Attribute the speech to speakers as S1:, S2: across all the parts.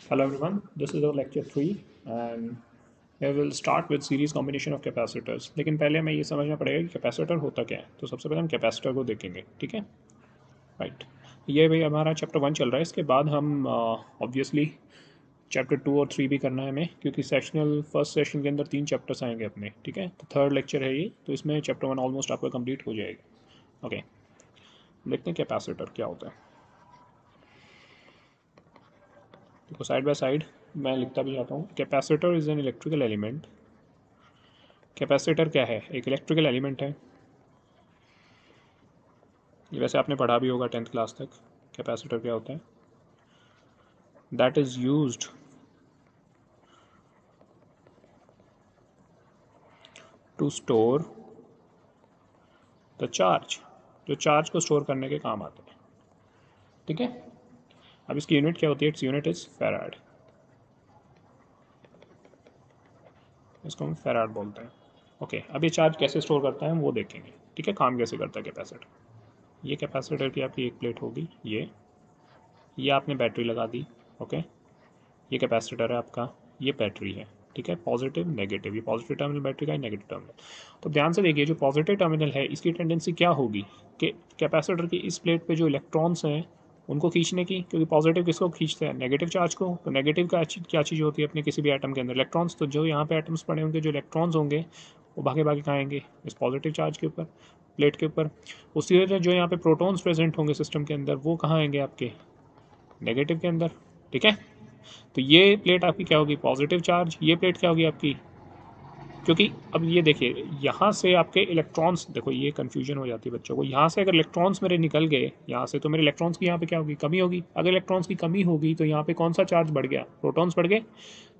S1: Hello everyone, this is our lecture 3 and here we'll start with series combination of capacitors. लेकिन पहले हमें ये समझना पड़ेगा कि कैपेसिटर होता क्या है। तो सबसे पहले हम कैपेसिटर को देखेंगे, ठीक है। राइट, ये भाई हमारा चैप्टर 1 चल रहा है। इसके बाद हम ऑब्वियसली चैप्टर 2 और 3 भी करना है हमें, क्योंकि सेशनल फर्स्ट सेशन के अंदर 3 चैप्टर्स आएंगे अपने, ठीक है। तो थर्ड लेक्चर है ये, तो इसमें चैप्टर 1 ऑलमोस्ट आपका कंप्लीट हो जाएगा। ओके, देखते हैं कैपेसिटर क्या होता है। देखो साइड बाय साइड मैं लिखता भी जाता हूँ। Capacitor is an electrical element. Capacitor क्या है? एक इलेक्ट्रिकल एलिमेंट है। ये वैसे आपने पढ़ा भी होगा 10th क्लास तक। कैपेसिटर क्या होता है? That is used to store the charge, जो चार्ज को स्टोर करने के काम आते हैं, ठीक है। अब इसकी यूनिट क्या होती है? Its unit is farad. इसको हम फेराड बोलते हैं। ओके, अब ये चार्ज कैसे स्टोर करता है हम वो देखेंगे, ठीक है। काम कैसे करता है कैपेसिटर। ये कैपेसिटर की आपकी एक प्लेट होगी, ये आपने बैटरी लगा दी। ओके, ये कैपेसिटर है आपका, ये बैटरी है, ठीक है। पॉजिटिव नेगेटिव, ये पॉजिटिव टर्मिनल बैटरी का, नेगेटिव टर्मिनल। तो ध्यान से देखिए, जो पॉजिटिव टर्मिनल है इसकी टेंडेंसी क्या होगी कि कैपेसिटर की इस प्लेट पे जो इलेक्ट्रॉन्स हैं उनको खींचने की, क्योंकि पॉजिटिव किसको खींचते हैं? नेगेटिव चार्ज को। तो नेगेटिव का क्या चीज़ होती है अपने किसी भी एटम के अंदर? इलेक्ट्रॉन्स। तो जो यहाँ पे एटम्स पड़े होंगे, जो इलेक्ट्रॉन्स होंगे वो भागे भागे कहाँ आएंगे? इस पॉजिटिव चार्ज के ऊपर, प्लेट के ऊपर। उसी तरह जो यहाँ पे प्रोटॉन्स प्रेजेंट होंगे सिस्टम के अंदर, वो कहाँ आएंगे? आपके नेगेटिव के अंदर, ठीक है। तो ये प्लेट आपकी क्या होगी? Positive charge. ये प्लेट क्या होगी आपकी? क्योंकि अब ये देखिए, यहाँ से आपके इलेक्ट्रॉन्स, देखो ये कन्फ्यूजन हो जाती है बच्चों को। यहाँ से अगर इलेक्ट्रॉन्स मेरे निकल गए यहाँ से, तो मेरे इलेक्ट्रॉन्स की यहाँ पे क्या होगी? कमी होगी। अगर इलेक्ट्रॉन्स की कमी होगी तो यहाँ पे कौन सा चार्ज बढ़ गया? प्रोटॉन्स बढ़ गए।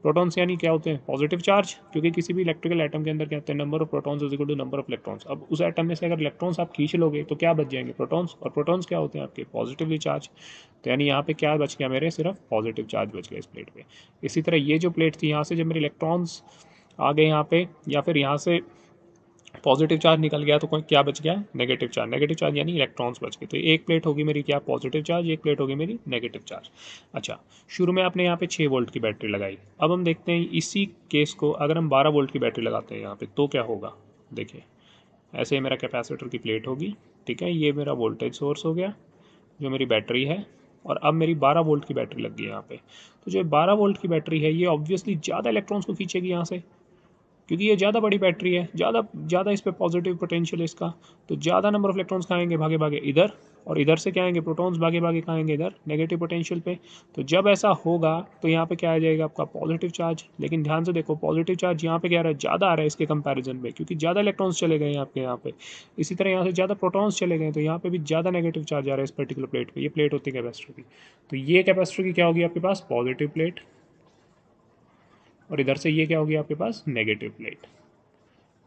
S1: प्रोटॉन्स यानी क्या होते हैं? Positive charge. क्योंकि किसी भी इलेक्ट्रिकल एटम के अंदर क्या होते हैं? Number of protons is equal to number of electrons. अब उस एटम में से अगर इलेक्ट्रॉन्स आप खींच लोगे तो क्या बच जाएंगे? प्रोटॉन्स। और प्रोटॉन्स क्या होते हैं? आपके पॉजिटिवली चार्ज। तो यानी यहाँ पे क्या बच गया मेरे? सिर्फ पॉजिटिव चार्ज बच गया इस प्लेट पे। इसी तरह ये जो प्लेट थी, यहाँ से जब मेरे इलेक्ट्रॉन्स आ गए यहाँ पे, या फिर यहाँ से पॉजिटिव चार्ज निकल गया, तो क्या बच गया? Negative charge. नेगेटिव चार्ज यानी इलेक्ट्रॉन्स बच गए। तो एक प्लेट होगी मेरी क्या? Positive charge. एक प्लेट होगी मेरी नेगेटिव चार्ज। अच्छा, शुरू में आपने यहाँ पे 6 वोल्ट की बैटरी लगाई। अब हम देखते हैं इसी केस को अगर हम 12 वोल्ट की बैटरी लगाते हैं यहाँ पे, तो क्या होगा? देखिए, ऐसे ही मेरा कैपेसिटर की प्लेट होगी, ठीक है। ये मेरा वोल्टेज सोर्स हो गया, जो मेरी बैटरी है। और अब मेरी 12 वोल्ट की बैटरी लग गई है यहाँ पे। तो जो 12 वोल्ट की बैटरी है ये ऑब्वियसली ज़्यादा इलेक्ट्रॉन्स को खींचेगी यहाँ से, क्योंकि ये ज़्यादा बड़ी बैटरी है, ज़्यादा ज़्यादा इस पर पॉजिटिव पोटेंशियल है इसका। तो ज़्यादा नंबर ऑफ इलेक्ट्रॉन्स कहाँ आएंगे? भागे भागे इधर। और इधर से क्या आएंगे? प्रोटॉन्स भागे भागे कहाँ आएंगे? इधर, नेगेटिव पोटेंशियल पे। तो जब ऐसा होगा तो यहाँ पे क्या आ जाएगा? आपका पॉजिटिव चार्ज। लेकिन ध्यान से देखो, पॉजिटिव चार्ज यहाँ पे क्या आ रहा है? ज़्यादा आ रहा है इसके कंपैरिजन में, क्योंकि ज़्यादा इलेक्ट्रॉन्स चले गए हैं आपके यहाँ पे। इसी तरह यहाँ से ज़्यादा प्रोटॉन्स चले गए, तो यहाँ पे भी ज़्यादा नेगेटिव चार्ज आ रहा है इस पर्टिकुलर प्लेट पे। ये प्लेट होती है कैपेसिटर की। तो ये कैपेसिटर की क्या होगी आपके पास? Positive plate. और इधर से ये क्या होगी आपके पास? नेगेटिव प्लेट,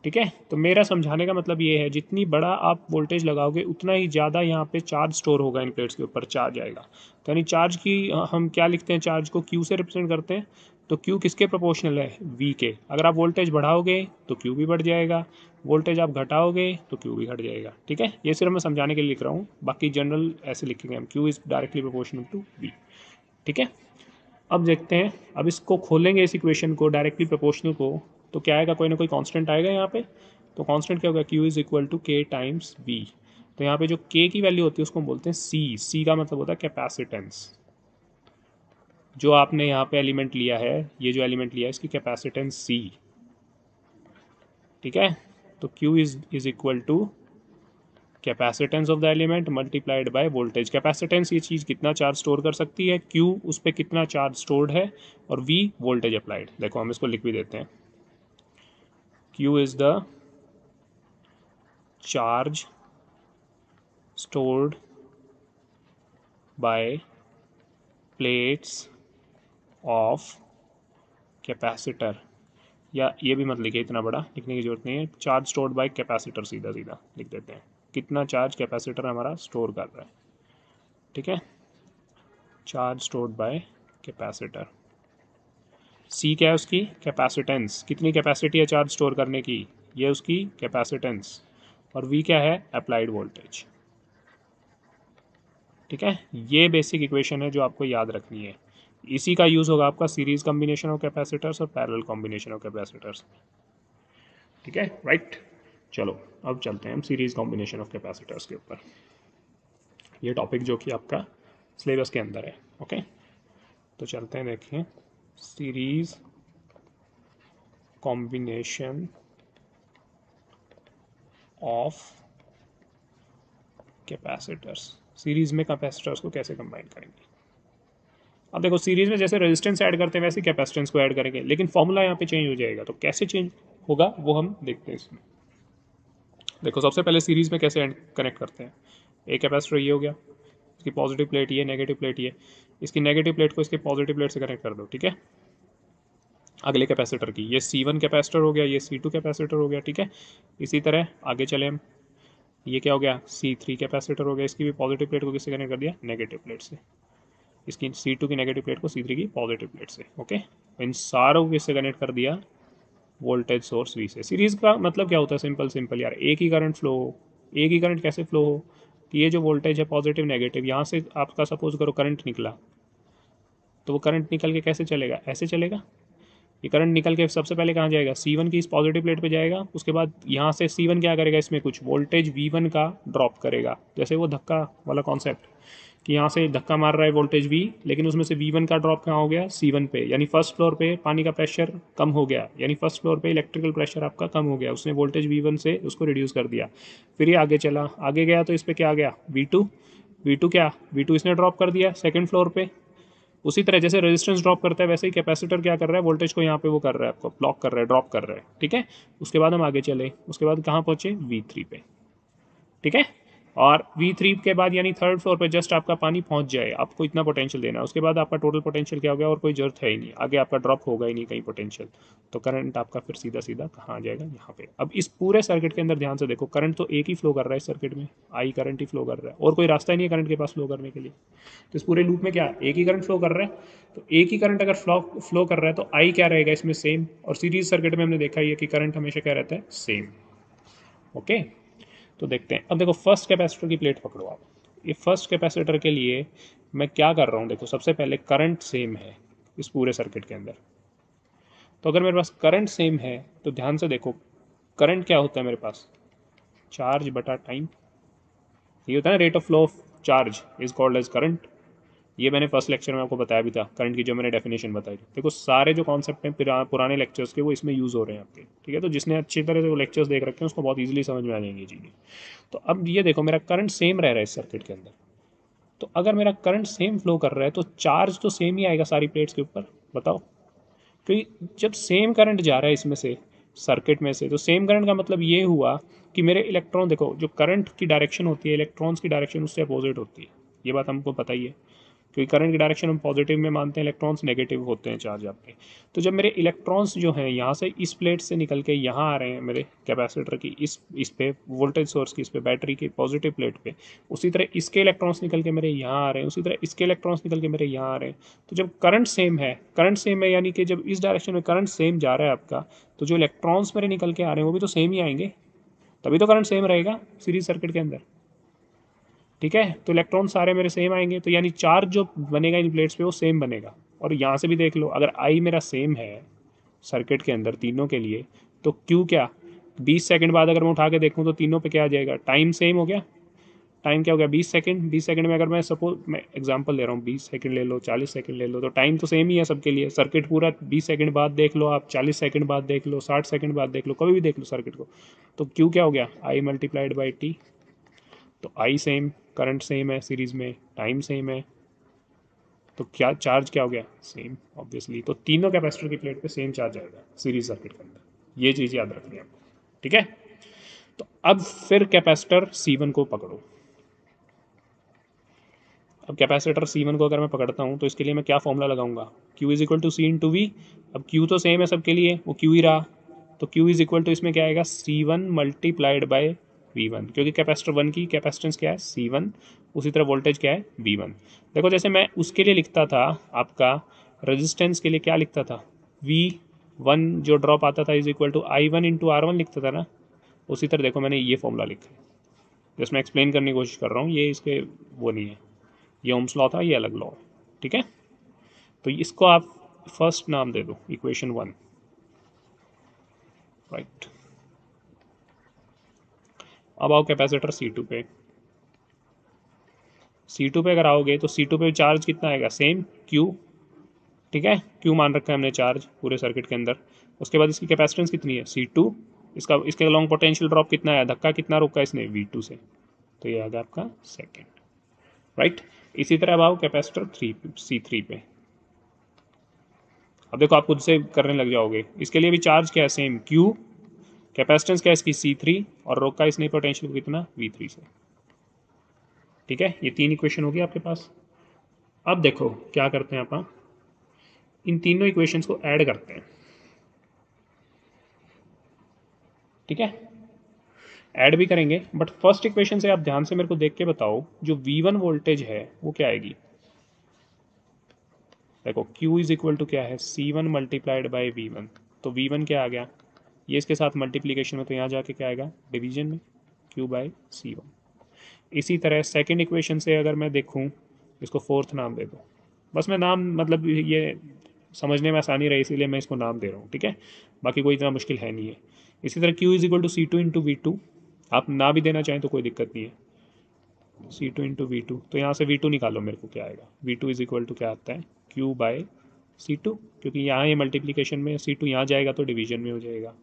S1: ठीक है। तो मेरा समझाने का मतलब ये है, जितनी बड़ा आप वोल्टेज लगाओगे उतना ही ज़्यादा यहाँ पे चार्ज स्टोर होगा इन प्लेट्स के ऊपर, चार्ज आएगा। तो यानी चार्ज की हम क्या लिखते हैं? चार्ज को क्यू से रिप्रेजेंट करते हैं। तो क्यू किसके प्रोपोर्शनल है? वी के। अगर आप वोल्टेज बढ़ाओगे तो क्यू भी बढ़ जाएगा, वोल्टेज आप घटाओगे तो क्यू भी घट जाएगा, ठीक है। ये सिर्फ मैं समझाने के लिए लिख रहा हूँ, बाकी जनरल ऐसे लिखेंगे हम, Q is directly proportional to V, ठीक है। अब देखते हैं, अब इसको खोलेंगे इस इक्वेशन को, डायरेक्टली प्रोपोर्शनल को। तो क्या आएगा? कोई ना कोई कांस्टेंट आएगा यहाँ पे। तो कांस्टेंट क्या होगा? क्यू इज इक्वल टू के टाइम्स वी। तो यहाँ पे जो के की वैल्यू होती है उसको हम बोलते हैं सी। सी का मतलब होता है कैपेसिटेंस। जो आपने यहाँ पे एलिमेंट लिया है, ये जो एलिमेंट लिया है इसकी कैपेसिटेंस सी, ठीक है। तो Q is equal to capacitance of the element multiplied by voltage. Capacitance ये चीज़ कितना चार्ज स्टोर कर सकती है, क्यू उस पर कितना चार्ज स्टोर्ड है, और वी वोल्टेज अप्लाइड। देखो हम इसको लिख भी देते हैं, Q is the charge stored bye plates of capacitor. या ये भी मत लिखिए, इतना बड़ा लिखने की जरूरत नहीं है। चार्ज स्टोर्ड बाय कैपेसिटर सीधा सीधा लिख देते हैं, कितना चार्ज कैपेसिटर हमारा स्टोर कर रहा है, ठीक है। Charge stored by capacitor. C क्या है? उसकी कैपेसिटेंस। कितनी कैपेसिटी है चार्ज स्टोर करने की? ये उसकी कैपेसिटेंस। और वी क्या है? अप्लाइड वोल्टेज, ठीक है। ये बेसिक इक्वेशन है जो आपको याद रखनी है। इसी का यूज़ होगा आपका सीरीज कॉम्बिनेशन ऑफ कैपेसिटर्स और पैरेलल कॉम्बिनेशन ऑफ कैपेसिटर्स। ठीक है, राइट। चलो अब चलते हैं हम सीरीज कॉम्बिनेशन ऑफ कैपेसिटर्स के ऊपर। ये टॉपिक जो कि आपका सिलेबस के अंदर है। ओके, तो चलते हैं, देखें series combination of capacitors. Series में कैपेसिटर्स को कैसे कंबाइन करेंगे। अब देखो सीरीज में जैसे रेजिस्टेंस ऐड करते हैं वैसे कैपेसिटेंस को ऐड करेंगे, लेकिन फॉर्मूला यहाँ पे चेंज हो जाएगा। तो कैसे चेंज होगा वो हम देखते हैं इसमें। देखो सबसे पहले सीरीज में कैसे कनेक्ट करते हैं। एक कैपेसिटर ये हो गया, इसकी पॉजिटिव प्लेट ये, नेगेटिव प्लेट ये, इसकी नेगेटिव प्लेट को इसकी पॉजिटिव प्लेट से कनेक्ट कर दो। ठीक है, अगले कैपेसिटर की, ये C1 कैपेसिटर हो गया, ये C2 कैपेसिटर हो गया। ठीक है, इसी तरह आगे चले हम, ये क्या हो गया, C3 कैपेसिटर हो गया, इसकी भी पॉजिटिव प्लेट को किससे कनेक्ट कर दिया, नेगेटिव प्लेट से। इसकी C2 की नेगेटिव प्लेट को C3 की पॉजिटिव प्लेट से। ओके, इन सारों को किससे कनेक्ट कर दिया, वोल्टेज सोर्स V से। सीरीज का मतलब क्या होता है, सिंपल सिंपल यार, एक ही करंट फ्लो हो। एक ही करंट कैसे फ्लो हो कि ये जो वोल्टेज है पॉजिटिव नेगेटिव, यहाँ से आपका सपोज करो करंट निकला, तो वो करंट निकल के कैसे चलेगा, ऐसे चलेगा। ये करंट निकल के सबसे पहले कहाँ जाएगा, C1 की इस पॉजिटिव प्लेट पे जाएगा, उसके बाद यहाँ से C1 क्या करेगा, इसमें कुछ वोल्टेज V1 का ड्रॉप करेगा। जैसे वो धक्का वाला कॉन्सेप्ट कि यहाँ से धक्का मार रहा है वोल्टेज V, लेकिन उसमें से V1 का ड्रॉप कहाँ हो गया, C1 पे, यानी फर्स्ट फ्लोर पे पानी का प्रेशर कम हो गया, यानी फर्स्ट फ्लोर पे इलेक्ट्रिकल प्रेशर आपका कम हो गया, उसने वोल्टेज V1 से उसको रिड्यूस कर दिया। फिर ये आगे चला, आगे गया तो इस पर क्या आ गया, V2। V2 क्या, V2 इसने ड्रॉप कर दिया सेकेंड फ्लोर पे। उसी तरह जैसे रेजिस्टेंस ड्रॉप करता है वैसे ही कैपेसिटर क्या कर रहा है, वोल्टेज को यहाँ पे वो कर रहा है, आपको ब्लॉक कर रहा है, ड्रॉप कर रहा है। ठीक है, उसके बाद हम आगे चले, उसके बाद कहाँ पहुँचे, V3 पे। ठीक है, और V3 के बाद यानी थर्ड फ्लोर पे जस्ट आपका पानी पहुंच जाए, आपको इतना पोटेंशियल देना है, उसके बाद आपका टोटल पोटेंशियल क्या हो गया, और कोई जरूरत है ही नहीं, आगे आपका ड्रॉप होगा ही नहीं कहीं पोटेंशियल। तो करंट आपका फिर सीधा सीधा कहाँ आ जाएगा, यहाँ पे। अब इस पूरे सर्किट के अंदर ध्यान से देखो, करंट तो एक ही फ्लो कर रहा है इस सर्किट में, आई करंट ही फ्लो कर रहा है, और कोई रास्ता ही नहीं है करंट के पास फ्लो करने के लिए। तो इस पूरे लूप में क्या, एक ही करंट फ्लो कर रहा है। तो एक ही करंट अगर फ्लो कर रहा है तो आई क्या रहेगा इसमें, सेम। और सीरीज सर्किट में हमने देखा ही है कि करंट हमेशा क्या रहता है, सेम। ओके, तो देखते हैं। अब देखो फर्स्ट कैपेसिटर की प्लेट पकड़ो आप। ये फर्स्ट कैपेसिटर के लिए मैं क्या कर रहा हूँ, देखो सबसे पहले करंट सेम है इस पूरे सर्किट के अंदर। तो अगर मेरे पास करंट सेम है तो ध्यान से देखो, करंट क्या होता है मेरे पास, चार्ज बटा टाइम। ये होता है ना, rate of flow of charge is called as current. ये मैंने फर्स्ट लेक्चर में आपको बताया भी था, करंट की जो मैंने डेफिनेशन बताई थी। देखो सारे जो कॉन्सेप्ट हैं पुराने लेक्चर्स के, वो इसमें यूज़ हो रहे हैं आपके। ठीक है, तो जिसने अच्छी तरह से वो लेक्चर्स देख रखे हैं उसको बहुत ईजिली समझ में आ जाएंगी चीज़ें। तो अब ये देखो मेरा करंट सेम रह रहा है इस सर्किट के अंदर। तो अगर मेरा करंट सेम फ्लो कर रहा है तो चार्ज तो सेम ही आएगा सारी प्लेट्स के ऊपर, बताओ। क्योंकि जब सेम करंट जा रहा है इसमें से, सर्किट में से, तो सेम करंट का मतलब ये हुआ कि मेरे इलेक्ट्रॉन, देखो जो करंट की डायरेक्शन होती है, इलेक्ट्रॉन्स की डायरेक्शन उससे अपोजिट होती है। ये बात हमको पता ही है, क्योंकि करंट की डायरेक्शन हम पॉजिटिव में मानते हैं, इलेक्ट्रॉन्स नेगेटिव होते हैं चार्ज आपके। तो जब मेरे इलेक्ट्रॉन्स जो हैं यहाँ से इस प्लेट से निकल के यहाँ आ रहे हैं मेरे कैपेसिटर की इस पे, वोल्टेज सोर्स की इस पे, बैटरी की पॉजिटिव प्लेट पे, उसी तरह इसके इलेक्ट्रॉन्स निकल के मेरे यहाँ आ रहे हैं, उसी तरह इसके इलेक्ट्रॉन्स निकल के मेरे यहाँ आ रहे हैं। तो जब करंट सेम है यानी कि जब इस डायरेक्शन में करंट सेम जा रहा है आपका, तो जो इलेक्ट्रॉन्स मेरे निकल के आ रहे हैं वो भी तो सेम ही आएंगे, तभी तो करंट सेम रहेगा सीरीज सर्किट के अंदर। ठीक है, तो इलेक्ट्रॉन सारे मेरे सेम आएंगे, तो यानी चार्ज जो बनेगा इन प्लेट्स पे वो सेम बनेगा। और यहाँ से भी देख लो, अगर आई मेरा सेम है सर्किट के अंदर तीनों के लिए, तो क्यू क्या, 20 सेकंड बाद अगर मैं उठा के देखूँ तो तीनों पे क्या आ जाएगा, टाइम सेम हो गया। टाइम क्या हो गया, 20 सेकंड। 20 सेकंड में अगर मैं सपोज मैं एग्जांपल ले रहा हूँ, 20 सेकंड ले लो, 40 सेकंड ले लो, तो टाइम तो सेम ही है सबके लिए। सर्किट पूरा 20 सेकंड बाद देख लो आप, 40 सेकंड बाद देख लो, 60 सेकंड बाद देख लो, कभी भी देख लो सर्किट को। तो क्यू क्या हो गया, आई मल्टीप्लाइड बाई टी। तो आई सेम, करंट सेम है सीरीज में, टाइम सेम है, तो क्या चार्ज क्या हो गया, सेम ऑब्वियसली। तो तीनों कैपेसिटर की प्लेट पे सेम चार्ज आएगा सीरीज सर्किट के अंदर, ये चीज़ याद रखनी है आपको। ठीक है, तो अब फिर कैपेसिटर C1 को पकड़ो। अब कैपेसिटर C1 को अगर मैं पकड़ता हूँ तो इसके लिए मैं क्या फॉर्मूला लगाऊंगा, Q is equal to C into V. अब Q तो सेम है सबके लिए, वो Q ही रहा, तो Q इज इक्वल टू इसमें क्या आएगा, C1 मल्टीप्लाइड बाय V1, क्योंकि कैपेसिटर 1 की कैपेसिटेंस क्या है, C1, उसी तरह वोल्टेज क्या है, V1। देखो जैसे मैं उसके लिए लिखता था आपका रेजिस्टेंस के लिए क्या लिखता था, V1 जो ड्रॉप आता था is equal to I1 into R1 लिखता था ना, उसी तरह देखो मैंने ये फॉर्मूला लिखा है, जिसमें एक्सप्लेन करने की कोशिश कर रहा हूँ, ये इसके वो नहीं है, ये ओम्स लॉ था, ये अलग लॉ है। ठीक है, तो इसको आप फर्स्ट नाम दे दो इक्वेशन 1, राइट। अब आओ कैपेसिटर C2 पे। C2 पे अगर आओगे तो C2 पे चार्ज कितना आएगा, सेम Q, ठीक है, Q मान रखा है हमने चार्ज पूरे सर्किट के अंदर। उसके बाद इसकी कैपेसिटेंस कितनी है C2, इसके लॉन्ग पोटेंशियल ड्रॉप कितना है, धक्का कितना रोका इसने V2 से, तो ये आ गया आपका सेकेंड, राइट। इसी तरह अब आओ कैपेसिटर C3 पे। अब देखो आप खुद से करने लग जाओगे, इसके लिए भी चार्ज क्या है, सेम Q, कैपेसिटेंस क्या है इसकी C3, और रोका इसने पोटेंशियल कितना V3 से, ठीक है। ये 3 इक्वेशन होगी आपके पास। अब देखो क्या करते हैं आप, इन तीनों इक्वेशंस को ऐड करते हैं, ठीक है। ऐड भी करेंगे, बट फर्स्ट इक्वेशन से आप ध्यान से मेरे को देख के बताओ, जो V1 वोल्टेज है वो क्या आएगी। देखो Q इज इक्वल टू क्या है, C1 मल्टीप्लाइड बाई V1, तो V1 क्या आ गया, ये इसके साथ मल्टीप्लीकेशन में, तो यहाँ जाके क्या आएगा, डिवीजन में Q बाई C1। इसी तरह सेकेंड इक्वेशन से अगर मैं देखूँ, इसको फोर्थ नाम दे दो, बस मैं नाम मतलब ये समझने में आसानी रहे इसीलिए मैं इसको नाम दे रहा हूँ, ठीक है, बाकी कोई इतना मुश्किल है नहीं है। इसी तरह Q is equal to C2 into V2, आप ना भी देना चाहें तो कोई दिक्कत नहीं है, C2 इंटू V2, तो यहाँ से V2 निकालो, मेरे को क्या आएगा, V2 इज इक्वल टू क्या आता है, Q बाय C2, क्योंकि यहाँ ये मल्टीप्लीकेशन में C2 यहाँ जाएगा तो डिवीजन में हो जाएगा,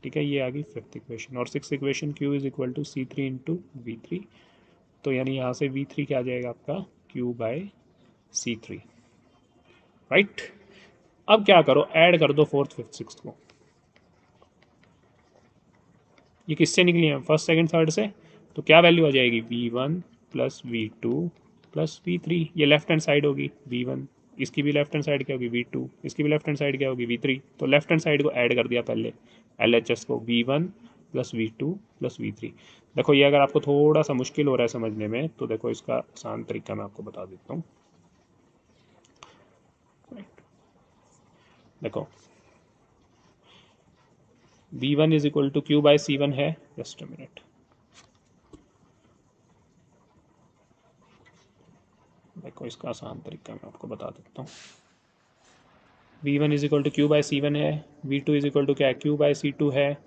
S1: ठीक है। ये आ गई फिफ्थ इक्वेशन। और six equation Q is equal to C3 into V3, तो यानी यहाँ से V3 क्या आ जाएगा आपका, Q बाय C3, राइट। अब क्या करो, ऐड कर दो फोर्थ फिफ्थ सिक्स को। ये किससे निकली है, फर्स्ट सेकंड थर्ड से, तो क्या वैल्यू आ जाएगी, V1 plus V2 plus V3, ये लेफ्ट हैंड साइड होगी V1, इसकी भी लेफ्ट हैंड साइड क्या होगी V2, इसकी भी लेफ्ट हैंड साइड क्या होगी V3, तो लेफ्ट हैंड साइड को ऐड कर दिया पहले, LHS को, V1 plus V2 plus V3। देखो ये अगर आपको थोड़ा सा मुश्किल हो रहा है समझने में, तो देखो इसका आसान तरीका मैं आपको बता देता हूँ। देखो V1 is equal to Q by C1 है, जस्ट अ मिनट, देखो इसका आसान तरीका मैं आपको बता देता हूँ। V1 is equal to Q by C1 है, V2 इज इक्वल टू क्या है, Q बाय C2 है,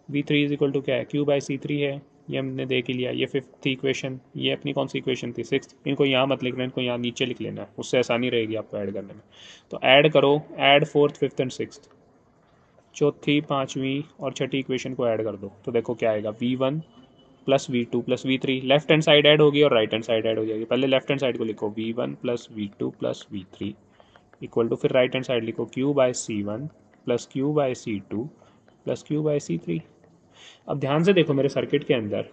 S1: V3 इज इक्वल टू क्या है, Q बाय C3 है। ये हमने देख ही लिया, ये फिफ्थ थी इक्वेशन, ये अपनी कौन सी इक्वेशन थी, सिक्स। इनको यहाँ मत लिखना, इनको यहाँ नीचे लिख लेना है, उससे आसानी रहेगी आपको ऐड करने में। तो ऐड करो, add fourth fifth and six, चौथी पाँचवीं और छठी इक्वेशन को ऐड कर दो, तो देखो क्या आएगा, V1 plus V2 plus V3, left hand side add होगी और राइट हैंड साइड ऐड हो जाएगी। पहले लेफ्ट हैंड साइड को लिखो, V1 plus V2 plus V3 equal to, फिर राइट हैंड साइड लिखो, Q by C1 plus Q by C2 plus Q by C3। अब ध्यान से देखो मेरे सर्किट के अंदर,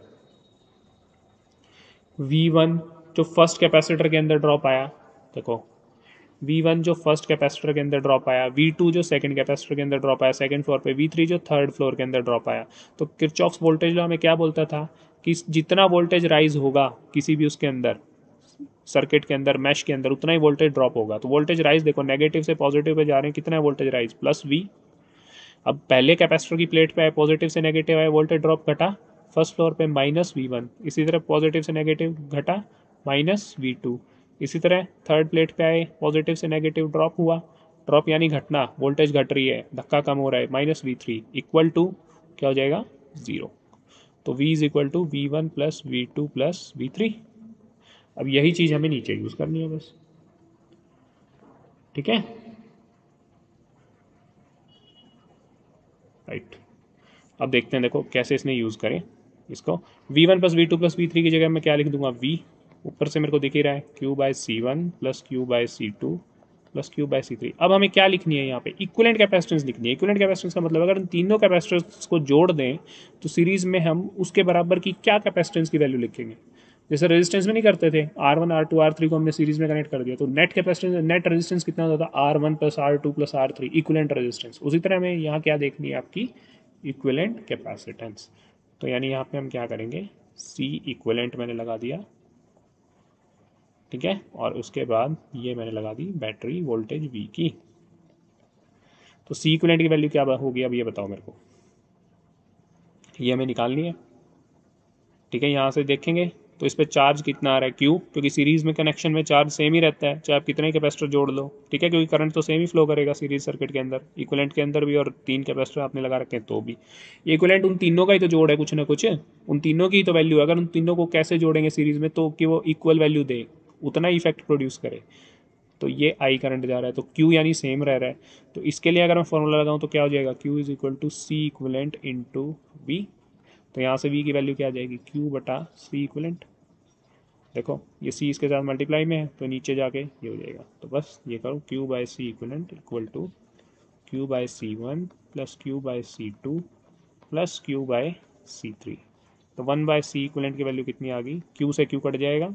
S1: V1 जो फर्स्ट कैपेसिटर के अंदर ड्रॉप आया, देखो V1 जो फर्स्ट कैपेसिटर के अंदर ड्रॉप आया, V2 जो सेकंड कैपेसिटर के अंदर ड्रॉप आया सेकंड फ्लोर पे, V3 जो थर्ड फ्लोर के अंदर ड्रॉप आया। तो किरचॉफ्स वोल्टेज लॉ हमें क्या बोलता था कि जितना वोल्टेज राइज होगा किसी भी उसके अंदर, सर्किट के अंदर, मैश के अंदर, उतना ही वोल्टेज ड्रॉप होगा। तो वोल्टेज राइज देखो नेगेटिव से पॉजिटिव पे जा रहे हैं, कितना है वोल्टेज राइज, प्लस V। अब पहले कैपेसिटर की प्लेट पे आए, पॉजिटिव से नेगेटिव आए, वोल्टेज ड्रॉप घटा, फर्स्ट फ्लोर पे माइनस V1, इसी तरह पॉजिटिव से नेगेटिव घटा, माइनस V2, इसी तरह थर्ड प्लेट पे आए, पॉजिटिव से नेगेटिव ड्रॉप हुआ, ड्रॉप यानी घटना, वोल्टेज घट रही है, धक्का कम हो रहा है, माइनस V3 इक्वल टू क्या हो जाएगा, जीरो। तो V is equal to V1 plus V2 plus V3। अब यही चीज़ हमें नीचे यूज़ करनी है बस, ठीक है, राइट। अब देखते हैं, देखो कैसे इसने यूज़ करें इसको। V1 plus V2 plus V3 की जगह मैं क्या लिख दूंगा, V, ऊपर से मेरे को दिख ही रहा है, Q by C1 plus Q by C2 plus Q by C3। अब हमें क्या लिखनी है यहाँ पे, इक्विवेलेंट कैपेसिटेंस लिखनी है। इक्विवेलेंट कैपेसिटेंस का मतलब अगर इन तीनों कैपेसिटेंस को जोड़ दें तो सीरीज़ में हम उसके बराबर की क्या कैपेसिटेंस की वैल्यू लिखेंगे। जैसे रेजिस्टेंस में नहीं करते थे, R1 R2 R3 को हमने सीरीज में कनेक्ट कर दिया, तो नेट कैपेसिटेंस, नेट रेजिस्टेंस कितना होता था, R1 plus R2 plus R3, equivalent resistance. उसी तरह हमें यहाँ क्या देखनी है, आपकी इक्विवेलेंट कैपेसिटेंस। तो यानी यहाँ पे हम क्या करेंगे, C इक्विवेलेंट मैंने लगा दिया, ठीक है, और उसके बाद ये मैंने लगा दी बैटरी वोल्टेज V की। तो C इक्विवेलेंट की वैल्यू क्या होगी, अब ये बताओ मेरे को, ये हमें निकालनी है, ठीक है। यहाँ से देखेंगे तो इस पर चार्ज कितना आ रहा है क्यू, क्योंकि सीरीज में कनेक्शन में चार्ज सेम ही रहता है चाहे आप कितने कैपेसिटर जोड़ लो, ठीक है, क्योंकि करंट तो सेम ही फ्लो करेगा सीरीज सर्किट के अंदर, इक्विवेलेंट के अंदर भी, और 3 कैपेसिटर आपने लगा रखे हैं तो भी। इक्विवेलेंट उन तीनों का ही तो जोड़ है कुछ ना कुछ, उन तीनों की ही तो वैल्यू है, अगर उन तीनों को कैसे जोड़ेंगे सीरीज में तो कि वो इक्वल वैल्यू दे, उतना ही इफेक्ट प्रोड्यूस करे। तो ये आई करंट जा रहा है तो Q यानी सेम रह रहा है, तो इसके लिए अगर मैं फॉर्मूला लगाऊं तो क्या हो जाएगा, Q is equal to C equivalent into V. तो यहाँ से V की वैल्यू क्या आ जाएगी, Q बटा सी इक्वलेंट। देखो ये C इसके साथ मल्टीप्लाई में है तो नीचे जाके ये हो जाएगा, तो बस ये करो Q by C equivalent equal to Q by C1 plus Q by C2 plus Q by C3। तो 1 बाय सी इक्वलेंट की वैल्यू कितनी आ गई, Q से Q कट जाएगा,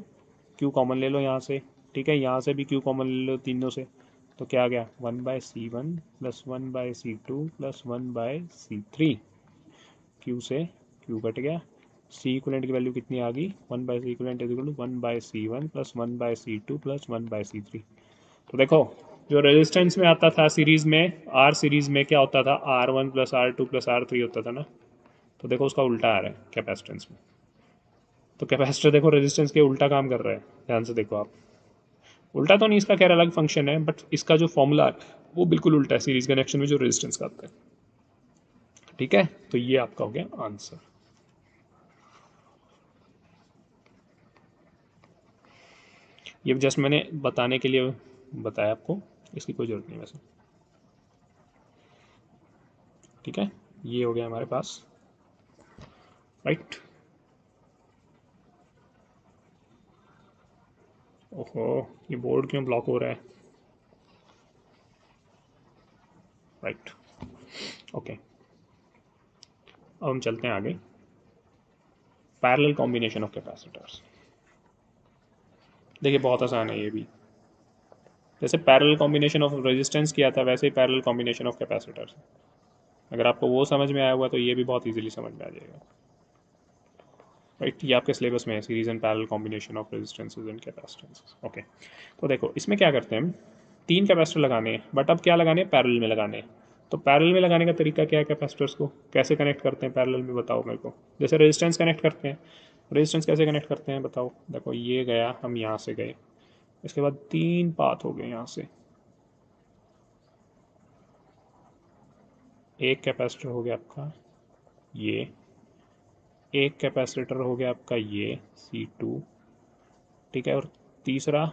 S1: Q कॉमन ले लो यहाँ से, ठीक है, यहाँ से भी Q कॉमन ले लो तीनों से, तो क्या आ गया 1 by C1 plus 1 by C2 plus 1 by C3। Q से Q कट गया, सी इक्वलेंट की वैल्यू कितनी आ गई, 1 by C equivalent is equal to 1 by C1 plus 1 by C2 plus 1 by C3। तो देखो जो रेजिस्टेंस में आता था सीरीज में, आर सीरीज में क्या होता था, R1 plus R2 plus R3 होता था ना, तो देखो उसका उल्टा आ रहा है कैपेसिटेंस में। तो कैपेसिटर देखो रेजिस्टेंस के उल्टा काम कर रहा है, ध्यान से देखो आप, उल्टा तो नहीं, इसका खैर अलग फंक्शन है, बट इसका जो फॉर्मूला है वो बिल्कुल उल्टा है सीरीज कनेक्शन में जो रेजिस्टेंस का आता है, ठीक है। तो ये आपका हो गया आंसर। ये जस्ट मैंने बताने के लिए बताया आपको, इसकी कोई जरूरत नहीं वैसे, ठीक है। ये हो गया हमारे पास, राइट। ओहो, ये बोर्ड क्यों ब्लॉक हो रहा है, राइट, ओके। अब हम चलते हैं आगे, पैरेलल कॉम्बिनेशन ऑफ कैपेसिटर्स। देखिए बहुत आसान है ये भी, जैसे पैरेलल कॉम्बिनेशन ऑफ रेजिस्टेंस किया था वैसे ही पैरेलल कॉम्बिनेशन ऑफ कैपेसिटर्स। अगर आपको वो समझ में आया हुआ तो ये भी बहुत इजीली समझ में आ जाएगा, राइट। ये आपके सिलेबस में है, series and parallel combination of resistances and capacitances, okay. तो देखो इसमें क्या करते हैं हम, 3 कैपेसिटर लगाने हैं, बट अब क्या लगाने हैं, पैरेलल में लगाने हैं। तो पैरेलल में लगाने का तरीका क्या है, कैपेसिटर्स को कैसे कनेक्ट करते हैं पैरेलल में, बताओ मेरे को। जैसे रेजिस्टेंस कनेक्ट करते हैं, रेजिस्टेंस कैसे कनेक्ट करते हैं बताओ। देखो ये गया, हम यहाँ से गए, इसके बाद 3 पाथ हो गए यहाँ से, एक कैपेसिटर हो गया आपका ये, एक कैपेसिटर हो गया आपका ये C2, ठीक है, और तीसरा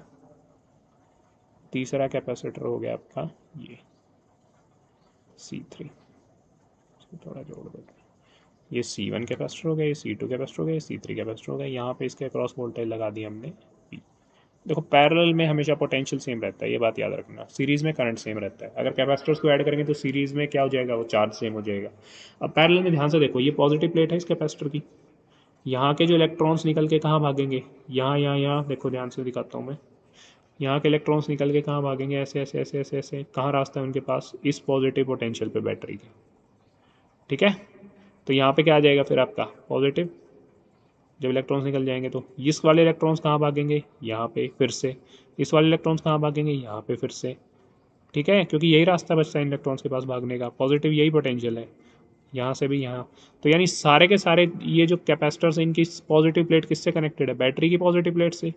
S1: तीसरा कैपेसिटर हो गया आपका ये C3। इसको थोड़ा जोड़ देते हैं, ये C1 कैपेसिटर हो गया, ये C2 कैपेसिटर हो गया, ये C3 कैपेसिटर हो गया, यहाँ पे इसके अक्रॉस वोल्टेज लगा दी हमने P। देखो पैरेलल में हमेशा पोटेंशियल सेम रहता है, ये बात याद रखना, सीरीज में करंट सेम रहता है। अगर कैपेसिटर्स को ऐड करेंगे तो सीरीज में क्या हो जाएगा, वो चार्ज सेम हो जाएगा। अब पैरेलल में ध्यान से देखो, ये पॉजिटिव प्लेट है इस कैपेसिटर की, यहाँ के जो इलेक्ट्रॉन्स निकल के कहाँ भागेंगे, यहाँ देखो ध्यान से दिखाता हूँ मैं, यहाँ के इलेक्ट्रॉन्स निकल के कहाँ भागेंगे, ऐसे ऐसे ऐसे ऐसे ऐसे, कहाँ रास्ता है उनके पास, इस पॉजिटिव पोटेंशियल पे बैटरी के, ठीक है। तो यहाँ पे क्या आ जाएगा फिर आपका पॉजिटिव, जब इलेक्ट्रॉन्स निकल जाएंगे तो इस वाले इलेक्ट्रॉन्स कहाँ भागेंगे, यहाँ पे फिर से, इस वाले इलेक्ट्रॉन्स कहाँ भागेंगे, यहाँ पे फिर से, ठीक है, क्योंकि यही रास्ता बचता है इन इलेक्ट्रॉन्स के पास भागने का, पॉजिटिव यही पोटेंशियल है, यहाँ से भी यहाँ। तो यानी सारे के सारे ये जो कैपेसिटर्स हैं इनकी पॉजिटिव प्लेट किससे कनेक्टेड है, बैटरी की पॉजिटिव प्लेट से,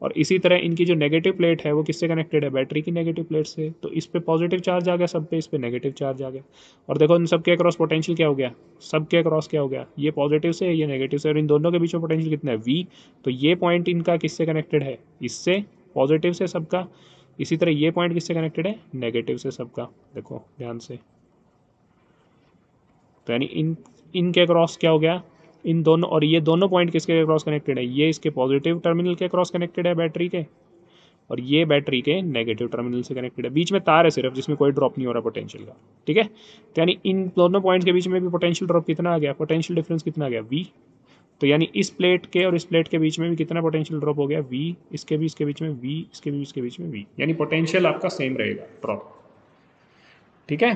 S1: और इसी तरह इनकी जो नेगेटिव प्लेट है वो किससे कनेक्टेड है, बैटरी की नेगेटिव प्लेट से। तो इस पे पॉजिटिव चार्ज आ गया, सब पे इस पे नेगेटिव चार्ज आ गया, और देखो इन सब के अक्रॉस पोटेंशियल क्या हो गया, सब के अक्रॉस क्या हो गया, ये पॉजिटिव से ये नेगेटिव से, और इन दोनों के बीच में पोटेंशियल कितना है V। तो ये पॉइंट इनका किससे कनेक्टेड है, इससे, पॉजिटिव से सबका। इसी तरह ये पॉइंट किससे कनेक्टेड है, नेगेटिव से सबका, देखो ध्यान से। तो यानी इनके क्रॉस क्या हो गया, इन दोनों, और ये दोनों पॉइंट किसके क्रॉस कनेक्टेड है, ये इसके पॉजिटिव टर्मिनल के क्रॉस कनेक्टेड है बैटरी के, और ये बैटरी के नेगेटिव टर्मिनल से कनेक्टेड है। बीच में तार है सिर्फ जिसमें कोई ड्रॉप नहीं हो रहा पोटेंशियल का, ठीक है। तो यानी इन दोनों पॉइंट्स के बीच में भी पोटेंशियल ड्रॉप कितना आ गया, पोटेंशियल डिफरेंस कितना आ गया V। तो यानी इस प्लेट के और इस प्लेट के बीच में भी कितना पोटेंशियल ड्रॉप हो गया V, इसके भी इसके बीच में V, इसके भी इसके बीच में V, यानी पोटेंशियल आपका सेम रहेगा ड्रॉप, ठीक है,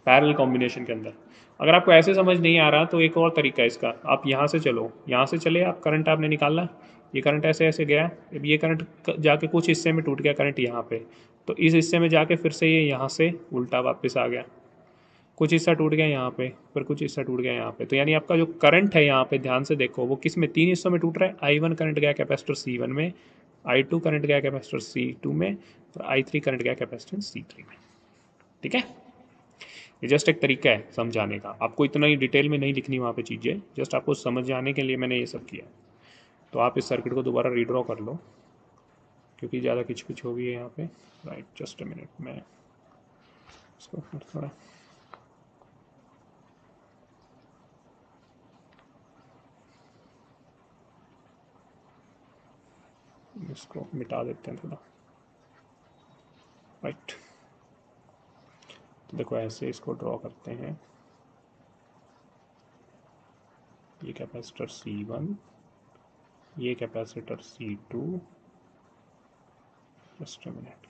S1: पैरेलल कॉम्बिनेशन के अंदर। अगर आपको ऐसे समझ नहीं आ रहा तो एक और तरीका है इसका, आप यहाँ से चलो, यहाँ से चले आप, करंट आपने निकाला, ये करंट ऐसे ऐसे गया, अब ये करंट जाके कुछ हिस्से में टूट गया करंट यहाँ पे, तो इस हिस्से में जाके फिर से ये यहाँ से उल्टा वापस आ गया, कुछ हिस्सा टूट गया यहाँ पे, फिर कुछ हिस्सा टूट गया यहाँ पे। तो यानी आपका जो करंट है यहाँ पे ध्यान से देखो वो किस में, 3 हिस्सों में टूट रहा है। I1 करंट गया कैपेसिटर C1 में, I2 करंट गया कैपेसिटर C2 में, और I3 करंट गया कैपेसिटर C3 में। ठीक है, ये जस्ट एक तरीका है समझाने का, आपको इतना ही डिटेल में नहीं लिखनी वहाँ पे चीज़ें, जस्ट आपको समझ आने के लिए मैंने ये सब किया। तो आप इस सर्किट को दोबारा रीड्रॉ कर लो क्योंकि ज़्यादा किच हो गई है यहाँ पे। राइट, जस्ट अ मिनट, मैं इसको थोड़ा इसको मिटा देते हैं थोड़ा। राइट, तो देखो ऐसे इसको ड्रॉ करते हैं। ये कैपेसिटर C1, ये capacitor C2, just a minute.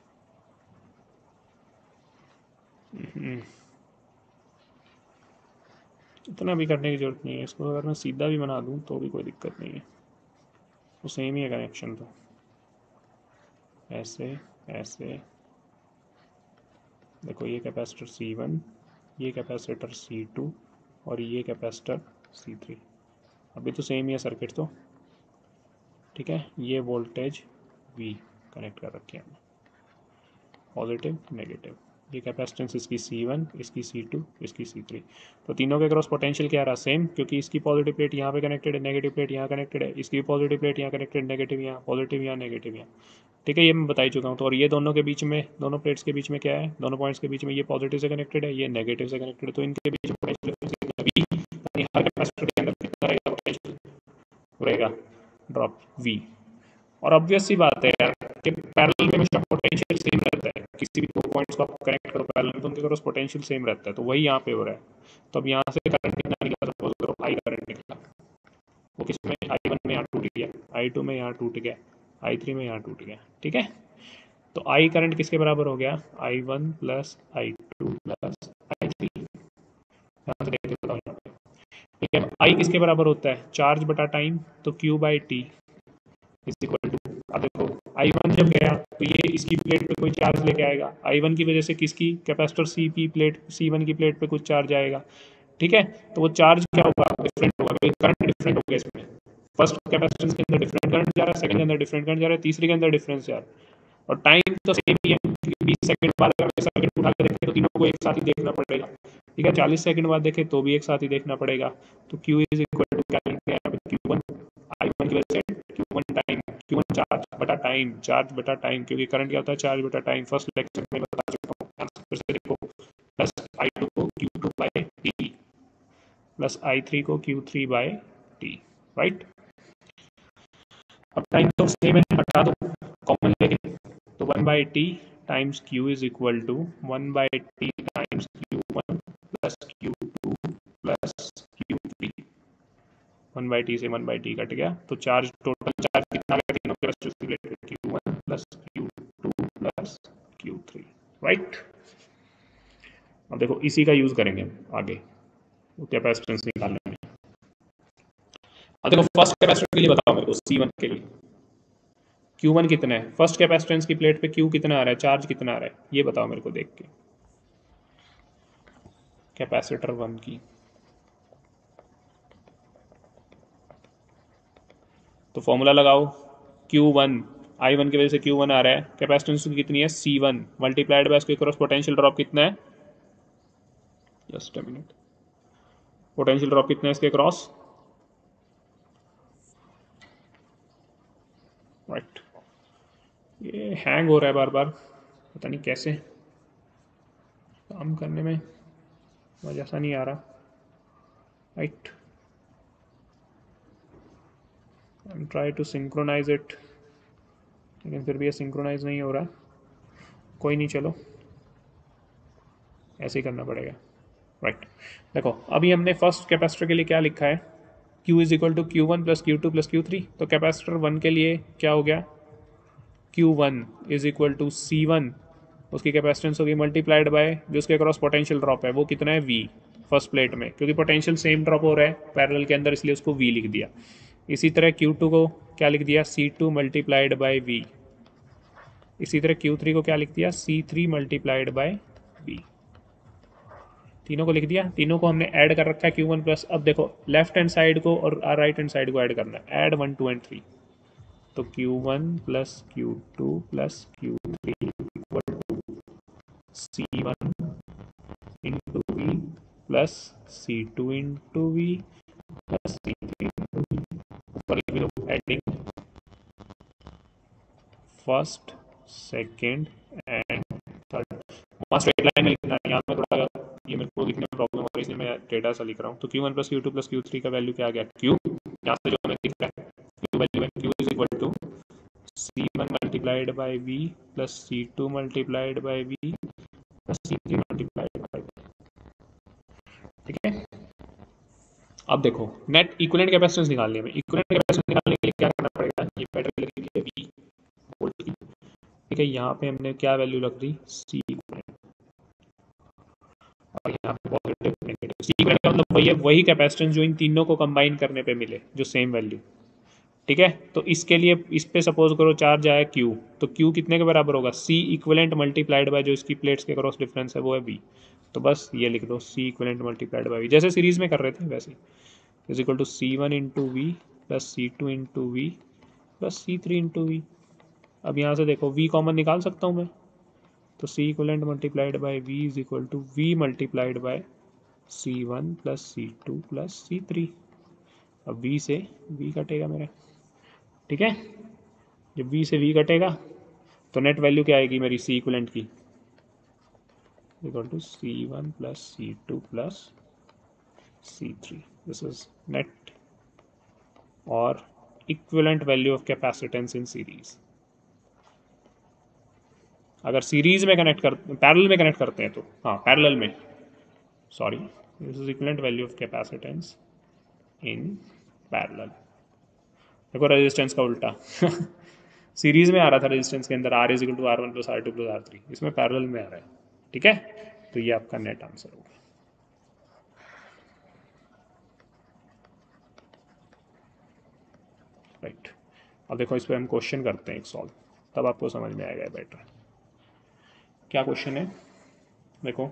S1: इतना भी करने की जरूरत नहीं है, इसको अगर मैं सीधा भी बना दूं तो भी कोई दिक्कत नहीं है, तो सेम ही है कनेक्शन। तो ऐसे ऐसे देखो, ये कैपेसिटर C1, ये कैपेसिटर C2 और ये कैपेसिटर C3, अभी तो सेम ही है सर्किट तो। ठीक है, ये वोल्टेज V कनेक्ट कर रखे हैं, पॉजिटिव नेगेटिव। ये कैपेसिटेंस इसकी C1, इसकी C2, इसकी C3। तो तीनों के क्रॉस पोटेंशियल क्या रहा, सेम, क्योंकि इसकी पॉजिटिव प्लेट यहाँ पे कनेक्टेड है, नेगेटिव प्लेट यहाँ कनेक्टेड है, इसकी पॉजिटिव प्लेट यहाँ कनेक्टेड, नेगेटिव यहाँ, पॉजिटिव यहाँ, नेगेटिव यहाँ। ठीक है, ये मैं बता ही चुका हूँ। तो और ये दोनों के बीच में, दोनों प्लेट्स के बीच में क्या है, दोनों पॉइंट्स के बीच में ये पॉजिटिव से कनेक्टेड है, ये नेगेटिव से कनेक्टेड है, तो इनके बीच में पोटेंशियल हर कैपेसिटर के अंदर कितना रहेगा, पोटेंशियल रहेगा ड्रॉप V। और ऑब्वियस सी बात है यार कि पैरेलल में हमेशा पोटेंशियल सेम रहता है, किसी भी दो पॉइंट्स को आप कनेक्ट करो पैरेलल में तो उनके क्रॉस पोटेंशियल सेम रहता है, तो वही यहाँ पे हो रहा है। तो अब यहाँ से करंट कितना निकला, सपोज करो I करंट निकला, वो किसमें, I1 में यहाँ टूट गया, I2 में यहाँ टूट गया, I3 में यहाँ टूट गया। ठीक है, तो I करंट किसके बराबर हो गया, I1 plus I2 plus I3। यहाँ से देख के बताओ यहाँ पे। ठीक है, I किसके बराबर होता है, चार्ज बटा टाइम, तो Q by T is equal to, अब देखो I1 जब गया तो ये इसकी प्लेट पे कोई चार्ज लेके आएगा, I1 की वजह से किसकी, कैपेसिटर C1 की प्लेट पे कुछ चार्ज आएगा। ठीक है, तो वो चार्ज क्या होगा, डिफरेंट होगा, करंट डिफरेंट हो गया इसमें। फर्स्ट कैपेसिटेंस के अंदर डिफरेंट करंट जा रहा है, सेकंड के अंदर डिफरेंट करंट जा रहा है, तीसरे के अंदर डिफरेंस जा रहा है, और टाइम तो सेम ही है क्योंकि 20 सेकंड बाद अगर सर्किट उठा के देखें तो तीनों को एक साथ ही देखना पड़ेगा। ठीक है, 40 सेकंड बाद देखें तो भी एक साथ ही देखना पड़ेगा। तो Q इज इक्वल टू क्या लिखते हैं, Q1 I1 की वजह से Q1 टाइम, Q1 चार्ज बटा टाइम, चार्ज बटा टाइम, क्योंकि करंट क्या होता है, चार्ज बटा टाइम, फर्स्ट लेक्चर में बता चुका हूँ। आंसर से देखो, प्लस I2 को Q2 bye T plus I3 को Q3 बाय टी। राइट, अब टाइम तो सेम है, हटा दो कॉमन लेके, तो 1 by T times Q is equal to 1 by T times Q1 plus Q2 plus Q3। 1 by T से 1 बाई टी कट गया, तो चार्ज, टोटल चार्ज कितना गया तीनों के respective related, Q1 plus Q2 plus Q3। Right, अब देखो इसी का यूज करेंगे आगे कैपेसिटेंस निकालने में। अब देखो फर्स्ट कैपेसिटर के लिए बताओ मेरे को, C1 के लिए Q1 कितना है, फर्स्ट कैपेसिटेंस की प्लेट पे Q कितना आ रहा है, चार्ज कितना आ रहा है, ये बताओ मेरे को देख के। कैपेसिटर 1 की, तो फॉर्मूला लगाओ, Q1 I1 की वजह से Q1 आ रहा है, कैपेसिटेंस कितनी है C1 मल्टीप्लाइड बाय इसके क्रॉस पोटेंशियल ड्रॉप कितना है, just a minute, potential drop कितना है इसके क्रॉस। राइट, ये हैंग हो रहा है बार बार, पता नहीं कैसे, काम करने में मजा सा नहीं आ रहा। Right, I am try to synchronize it, लेकिन फिर भी ये सिंक्रोनाइज नहीं हो रहा। कोई नहीं, चलो ऐसे ही करना पड़ेगा। राइट, देखो अभी हमने फर्स्ट कैपेसिटर के लिए क्या लिखा है, Q is equal to Q1 plus Q2 plus Q3। तो कैपेसिटर 1 के लिए क्या हो गया, Q1 is equal to C1, उसकी कैपेसिटेंस होगी मल्टीप्लाइड बाय जो उसके क्रॉस पोटेंशियल ड्रॉप है वो कितना है V फर्स्ट प्लेट में, क्योंकि पोटेंशियल सेम ड्रॉप हो रहा है पैरेलल के अंदर, इसलिए उसको V लिख दिया। इसी तरह Q2 को क्या लिख दिया, C2 मल्टीप्लाइड बाय V। इसी तरह Q3 को क्या लिख दिया, C3 मल्टीप्लाइड बाय V। तीनों को लिख दिया, तीनों को हमने ऐड कर रखा है Q1 प्लस। अब देखो लेफ्ट हैंड साइड को और राइट हैंड साइड को ऐड करना है, ऐड 1 2 एंड 3। तो Q1 plus Q2 plus Q3 equal to C1 into V plus C2 into V plus C3 into V. ऊपर लिख दो adding first second and third. वहाँ स्ट्रेट लाइन में लिखना है, यहाँ पे थोड़ा ये मेरे को लिखने में प्रॉब्लम हो रही है, इसलिए मैं डेटा सा लिख रहा हूँ। तो Q1 plus Q2 plus Q3 का वैल्यू क्या आ गया, Q यहाँ से जो हमें दिख रहा है Q value, Q is equal to C1 multiplied by V plus C2 multiplied by V plus C3 multiplied by V। ठीक है, अब देखो नेट इक्विवेलेंट कैपेसिटेंस निकालने में, इक्विवेलेंट कैपेसिटेंस निकालने के लिए क्या करना पड़ेगा, ये बैटरी लगी है V वोल्ट की। ठीक है, यहाँ पे हमने क्या वैल्यू लग दी, C इक्विवेलेंट, और यहाँ पे पॉजिटिव नेगेटिव। C इक्विवेलेंट का मतलब वही है, वही कैपेसिटेंस जो इन तीनों को कंबाइन करने पे मिले, जो सेम वैल्यू। ठीक है, तो इसके लिए इस पे सपोज करो चार्ज आया Q, तो Q कितने के बराबर होगा, C इक्विवेलेंट मल्टीप्लाइड बाय जो इसकी प्लेट्स के क्रॉस डिफरेंस है वो है V। तो बस ये लिख दो C equivalent multiplied by V, जैसे सीरीज में कर रहे थे वैसे, is equal to C1 into V plus C2 into V plus C3 into V. अब यहाँ से देखो V कॉमन निकाल सकता हूँ मैं, तो C equivalent multiplied by V is equal to V multiplied by C1 plus C2 plus C3। अब V से V कटेगा मेरा। ठीक है, जब V से V कटेगा तो नेट वैल्यू क्या आएगी मेरी C इक्विवेलेंट की, equal to C1 plus C2 plus C3। This is net और equivalent value of capacitance in series. अगर सीरीज में कनेक्ट कर, पैरेलल में कनेक्ट करते हैं तो, हाँ पैरेलल में, sorry, this is equivalent value of capacitance in parallel. देखो रेजिस्टेंस का उल्टा सीरीज में आ रहा था रेजिस्टेंस के अंदर R is equal to R1 plus R2 plus R3, इसमें पैरेलल में आ रहा है। ठीक है, तो ये आपका नेट आंसर होगा। राइट, अब देखो इस पर हम क्वेश्चन करते हैं एक सॉल्व, तब आपको समझ में आएगा बेटर। क्या क्वेश्चन है, देखो,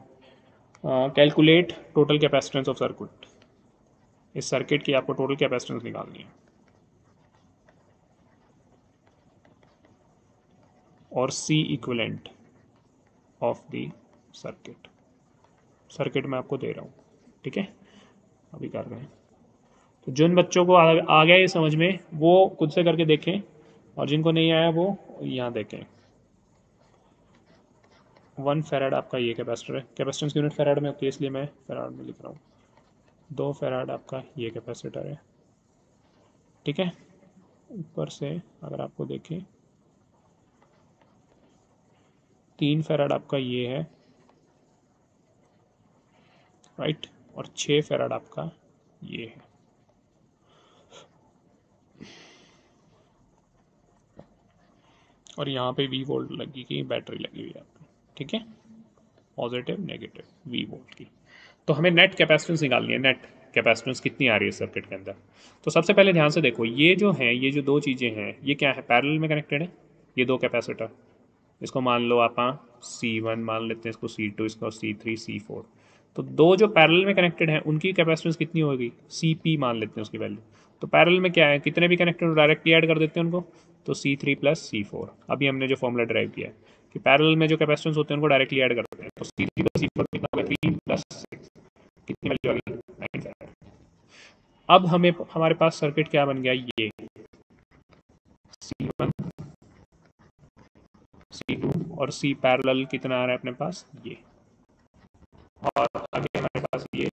S1: calculate total capacitance of circuit. इस सर्किट की आपको टोटल कैपेसिटेंस निकालनी है, और C equivalent of the circuit. Circuit मैं आपको दे रहा हूँ, ठीक है, अभी कर रहे हैं। तो जिन बच्चों को आ गया ये समझ में वो खुद से करके देखें, और जिनको नहीं आया वो यहाँ देखें। 1 फेराड आपका ये कैपेसिटर है, कैपेसिटेंस यूनिट फेराड में होती है इसलिए मैं फेराड में लिख रहा हूँ। 2 फेराड आपका ये कैपेसिटर है। ठीक है, ऊपर से अगर आपको देखें 3 फेराड आपका ये है, राइट, और 6 फेराड आपका ये है। और यहाँ पे V वोल्ट लगी की बैटरी लगी हुई है आपकी। ठीक है, पॉजिटिव नेगेटिव V वोल्ट की। तो हमें नेट कैपेसिटेंस निकालनी है, नेट कैपेसिटेंस कितनी आ रही है सर्किट के अंदर। तो सबसे पहले ध्यान से देखो, ये जो है, ये जो दो चीज़ें हैं, ये क्या है, पैरेलल में कनेक्टेड है। ये दो कैपेसिटर, इसको मान लो आप C1 मान लेते हैं, इसको C2, इसको C3 C4। तो दो जो पैरेलल में कनेक्टेड हैं उनकी कैपेसिटेंस कितनी होगी, CP मान लेते हैं उसकी वैल्यू। तो पैरेलल में क्या है, कितने भी कनेक्टेड डायरेक्टली ऐड कर देते हैं उनको, तो C3 प्लस C4। अभी हमने जो फॉर्मूला ड्राइव किया है कि पैरेलल में जो कैपेसिटेंस होते हैं उनको डायरेक्टली ऐड करते हैं, तो C3 प्लस C4 कितना होगा, 3 प्लस 6, कितनी वैल्यू आ गई, 9 फैराड। अब हमें, हमारे पास सर्किट क्या बन गया, ये C1 C2 और C पैरेलल कितना आ रहा है अपने पास, ये, और आगे हमारे पास ये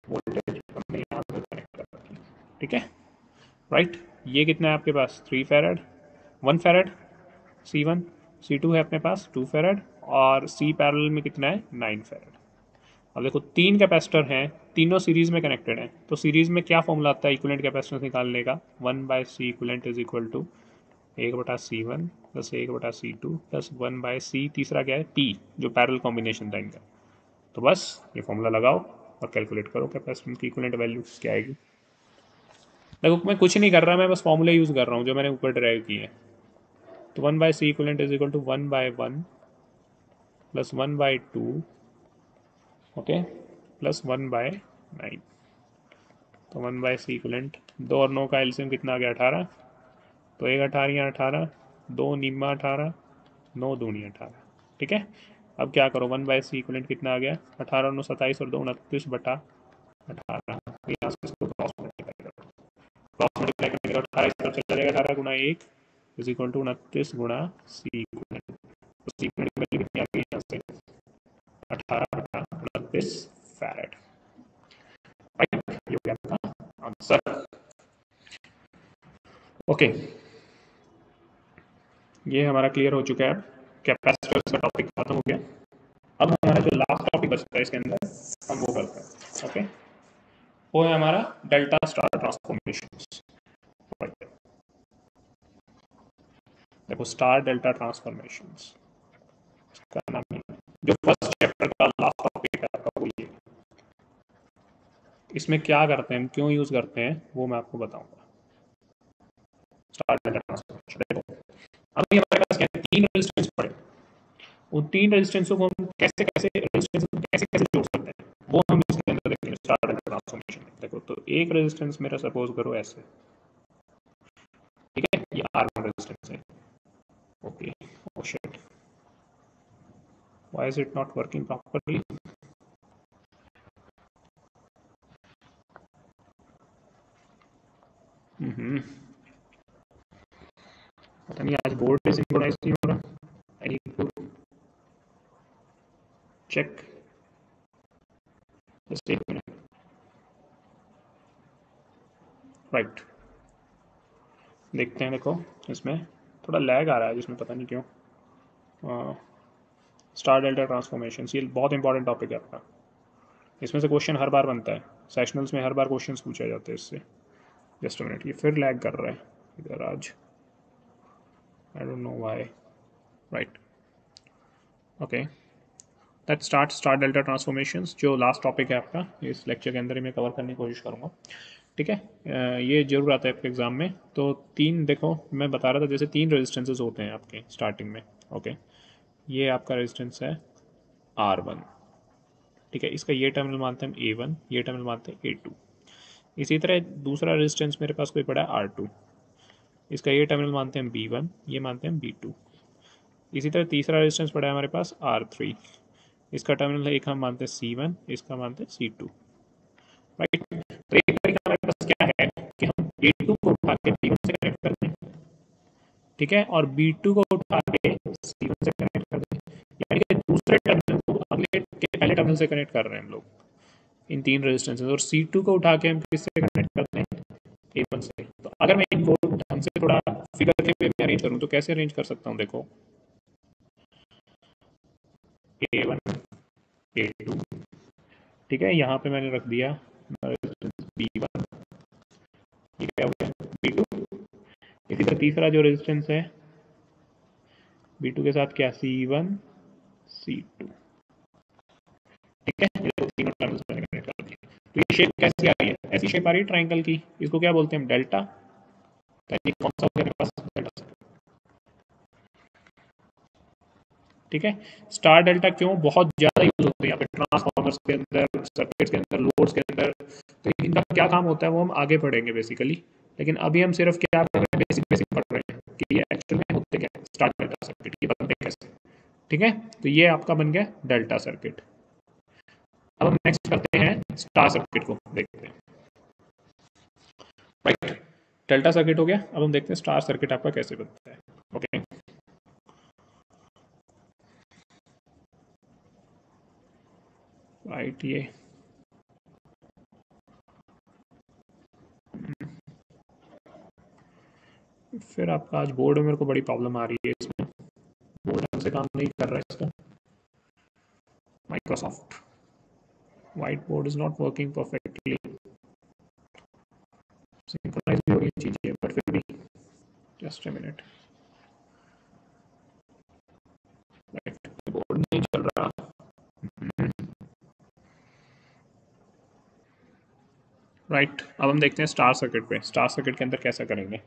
S1: वोल्टेज हमने यहाँ पे कनेक्ट कर रखी है। ठीक है, राइट, ये कितना है आपके पास, 3 फेराड, 1 फेराड C1, C2 है अपने पास 2 फेराड, और C पैरेलल में कितना है, 9 फेराड। अब देखो तीन कैपेसिटर हैं, तीनों सीरीज में कनेक्टेड हैं, तो सीरीज में क्या फॉर्मूला आता है इक्विवेलेंट कैपेसिटेंस निकालने का, 1/C equivalent is equal to 1/C1 plus 1/C2 plus 1/C, तीसरा क्या है P, जो पैरेलल कॉम्बिनेशन था इनका। तो बस ये फॉर्मूला लगाओ और कैलकुलेट करो कैपेसिटेंस की इक्विवेलेंट वैल्यू क्या आएगी। देखो मैं कुछ नहीं कर रहा, मैं बस फॉर्मूला यूज़ कर रहा हूँ जो मैंने ऊपर ड्राइव किए हैं। तो 1/C equivalent is equal to 1/1 plus 1/2, okay, plus 1/9, तो 1/C इक्वलेंट 2 और 9 का एलसीएम कितना आ गया 18, तो 1 18 18, 2 निम्मा 18, 9 दूनी 18, ठीक है। अब क्या करो 1/C इक्वलेंट कितना आ गया 18 9 27 और 2 29/18, यहाँ से इसको क्रॉस मल्टीप्लाई करो, क्रॉस मल्टीप्लाई करने के बाद 18 इस तरफ चला जाएगा, 18 गुना 1 इज इक्वल टू 29 गुना C इक्वलेंट, तो C इक्वलेंट की वैल्यू कितनी आ गई यहाँ से 18/29 फैरेड, राइट, ये हो गया आपका आंसर। ओके, ये हमारा क्लियर हो चुका है, कैपेसिटर्स का टॉपिक खत्म हो गया। अब हमारा जो लास्ट टॉपिक बचता है इसके अंदर हम वो करते हैं, ओके, वो है हमारा डेल्टा स्टार ट्रांसफॉर्मेशंस। देखो स्टार डेल्टा ट्रांसफॉर्मेशंस का नाम है, जो फर्स्ट चैप्टर का लास्ट टॉपिक है आपका वो ये। इसमें क्या करते हैं, क्यों यूज करते हैं, वो मैं आपको बताऊंगा। स्टार डेल्टा ट्रांसफॉर्मेशन देखो, अभी हमारे पास क्या है, 3 रेजिस्टेंस पड़े, उन 3 रेजिस्टेंसों को हम कैसे कैसे रेजिस्टेंस कैसे कैसे जोड़ सकते हैं वो हम इसके अंदर देखेंगे स्टार डेल्टा ट्रांसफॉर्मेशन में। देखो तो एक रेजिस्टेंस मेरा सपोज करो ऐसे, ठीक है, ये R1 रेजिस्टेंस है, okay, oh shit, why is it not working properly, पता नहीं आज बोर्ड सिंक्रोनाइज नहीं हो रहा, I need to check, just एक मिनट, राइट, देखते हैं। देखो इसमें थोड़ा लैग आ रहा है जिसमें पता नहीं क्यों। स्टार डेल्टा ट्रांसफॉर्मेशन ये बहुत इंपॉर्टेंट टॉपिक है आपका, इसमें से क्वेश्चन हर बार बनता है, सेशनल्स में हर बार क्वेश्चंस पूछे जाते हैं इससे। जस्ट अ मिनट, ये फिर लैग कर रहा है इधर आज, I don't know why, right, okay, that star delta transformations जो लास्ट टॉपिक है आपका, इस लेक्चर के अंदर ही मैं कवर करने की कोशिश करूँगा, ठीक है। ये जरूर आता है आपके एग्जाम में। तो 3 देखो मैं बता रहा था, जैसे 3 रेजिस्टेंसेज होते हैं आपके स्टार्टिंग में, ओके, ये आपका रेजिस्टेंस है R1, ठीक है, इसका ये टर्मिनल मानते हैं हम A1, ये टर्मिनल मानते हैं A2। इसी तरह दूसरा रेजिस्टेंस मेरे पास कोई पड़ा है R2, इसका ये टर्मिनल मानते हैं B1, ये मानते हैं B2। इसी तरह तीसरा रेजिस्टेंस पड़ा है हमारे पास R3, इसका टर्मिनल एक हम मानते हैं C1, इसका मानते हैं C2, राइट। तो एक तरीका हमारे पास क्या है कि हम A2 को उठा के B1 से कनेक्ट कर दें, ठीक है, और B2 को उठा के C1 से कनेक्ट कर दें, यानी कि दूसरे टर्मिनल को अगले के पहले टर्मिनल से कनेक्ट कर रहे हैं हम लोग इन 3 रेजिस्टेंसेस, और C2 को उठा के हम किससे कनेक्ट करते हैं A1 से। तो अगर मैं इनको ढंग से थोड़ा फिगर के वे में अरेंज करूं तो कैसे अरेंज कर सकता हूं, देखो A1 A2, ठीक है, यहाँ पे मैंने रख दिया B1, ये क्या हो गया B2। इसी तरह तीसरा जो रेजिस्टेंस है B2 के साथ क्या C1 C2, ठीक है, ये तो तीनों टर्म्स मैंने कनेक्ट कर दिए। तो ये शेप कैसी आ रही है, ऐसी शेप आ रही है ट्राइंगल की, इसको क्या बोलते हैं हम डेल्टा, तो ये कौन सा हो गया मेरे पास डेल्टा, ठीक है। स्टार डेल्टा क्यों बहुत ज़्यादा यूज होते हैं यहाँ पे ट्रांसफॉर्मर्स के अंदर, सर्किट्स के अंदर, लोड्स के अंदर, तो इनका क्या काम होता है वो हम आगे पढ़ेंगे बेसिकली, लेकिन अभी हम सिर्फ क्या पढ़ रहे हैं, बेसिक बेसिक पढ़ रहे हैं कि ये एक्चुअल में होते क्या है स्टार डेल्टा सर्किट, ये बनते कैसे, ठीक है। तो ये आपका बन गया डेल्टा सर्किट। अब हम नेक्स्ट करते हैं स्टार सर्किट को देखते हैं, राइट, डेल्टा सर्किट हो गया। अब हम देखते हैं स्टार सर्किट आपका कैसे बनता है, ओके। राइट, ये फिर आपका आज बोर्ड में मेरे को बड़ी प्रॉब्लम आ रही है, इसमें बोर्ड ढंग से काम नहीं कर रहा है इसका, Microsoft white board is not working perfectly, synchronize भी हो रही चीजें बट फिर भी, just a minute, right, board नहीं चल रहा, राइट। अब हम देखते हैं स्टार सर्किट पे, स्टार सर्किट के अंदर कैसा करेंगे,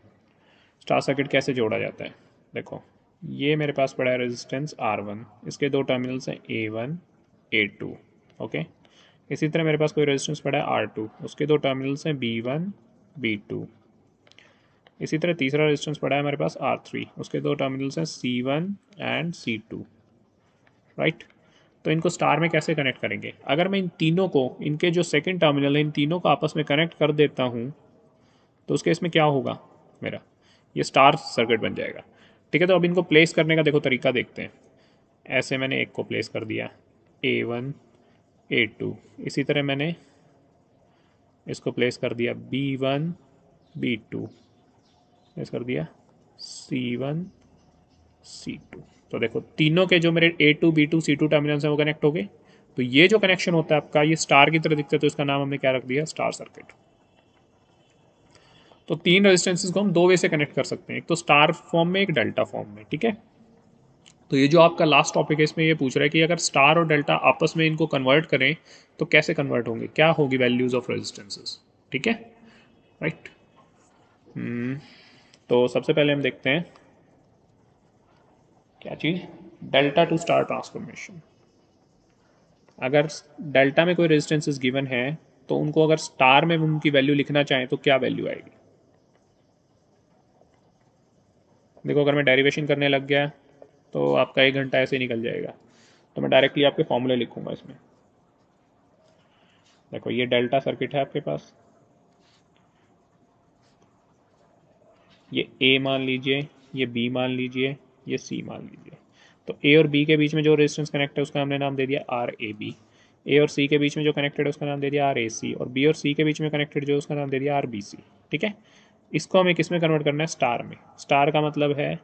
S1: स्टार सर्किट कैसे जोड़ा जाता है। देखो ये मेरे पास पड़ा है रेजिस्टेंस R1, इसके 2 टर्मिनल्स हैं A1 A2, ओके, इसी तरह मेरे पास कोई रेजिस्टेंस पड़ा है R2, उसके दो टर्मिनल्स हैं B1 B2। इसी तरह तीसरा रेजिस्टेंस पड़ा है हमारे पास R3, उसके दो टर्मिनल्स हैं C1 एंड C2, राइट। तो इनको स्टार में कैसे कनेक्ट करेंगे? अगर मैं इन तीनों को, इनके जो सेकंड टर्मिनल है, इन तीनों को आपस में कनेक्ट कर देता हूँ तो उस केस में क्या होगा मेरा, ये स्टार सर्किट बन जाएगा। ठीक है, तो अब इनको प्लेस करने का देखो तरीका देखते हैं। ऐसे मैंने एक को प्लेस कर दिया A1 A2, इसी तरह मैंने इसको प्लेस कर दिया B1 B2, प्लेस कर दिया C1 C2। तो देखो तीनों के जो मेरे A2 B2 C2 टर्मिनल्स हैं वो कनेक्ट हो गए। तो ये जो कनेक्शन होता है आपका, ये स्टार की तरह दिखता है, तो इसका नाम हमने क्या रख दिया, स्टार सर्किट। तो तीन रेजिस्टेंसेस को हम दो वे से कनेक्ट कर सकते हैं, एक तो स्टार फॉर्म में, एक डेल्टा फॉर्म में। ठीक है, तो ये जो आपका लास्ट टॉपिक है इसमें ये पूछ रहा है कि अगर स्टार और डेल्टा आपस में इनको कन्वर्ट करें तो कैसे कन्वर्ट होंगे, क्या होगी वैल्यूज ऑफ रेजिस्टेंसेस। ठीक है, राइट। तो सबसे पहले हम देखते हैं क्या चीज़, डेल्टा टू स्टार ट्रांसफॉर्मेशन। अगर डेल्टा में कोई रेजिस्टेंसेस गिवन है तो उनको अगर स्टार में उनकी वैल्यू लिखना चाहें तो क्या वैल्यू आएगी। देखो अगर मैं डेरिवेशन करने लग गया तो आपका 1 घंटा ऐसे ही निकल जाएगा। तो मैं डायरेक्टली आपके फॉर्मूले लिखूंगा इसमें। देखो ये डेल्टा सर्किट है आपके पास, ये ए मान लीजिए, ये बी मान लीजिए, ये सी मान लीजिए। तो ए और बी के बीच में जो रेजिस्टेंस कनेक्ट है उसका हमने नाम दे दिया आर ए बी। ए और सी के बीच में जो कनेक्टेड है उसका नाम दे दिया आर ए सी, और बी और सी के बीच में कनेक्टेड जो उसका नाम दे दिया आर बी सी। ठीक है, इसको हमें किस में कन्वर्ट करना है, स्टार में। स्टार का मतलब है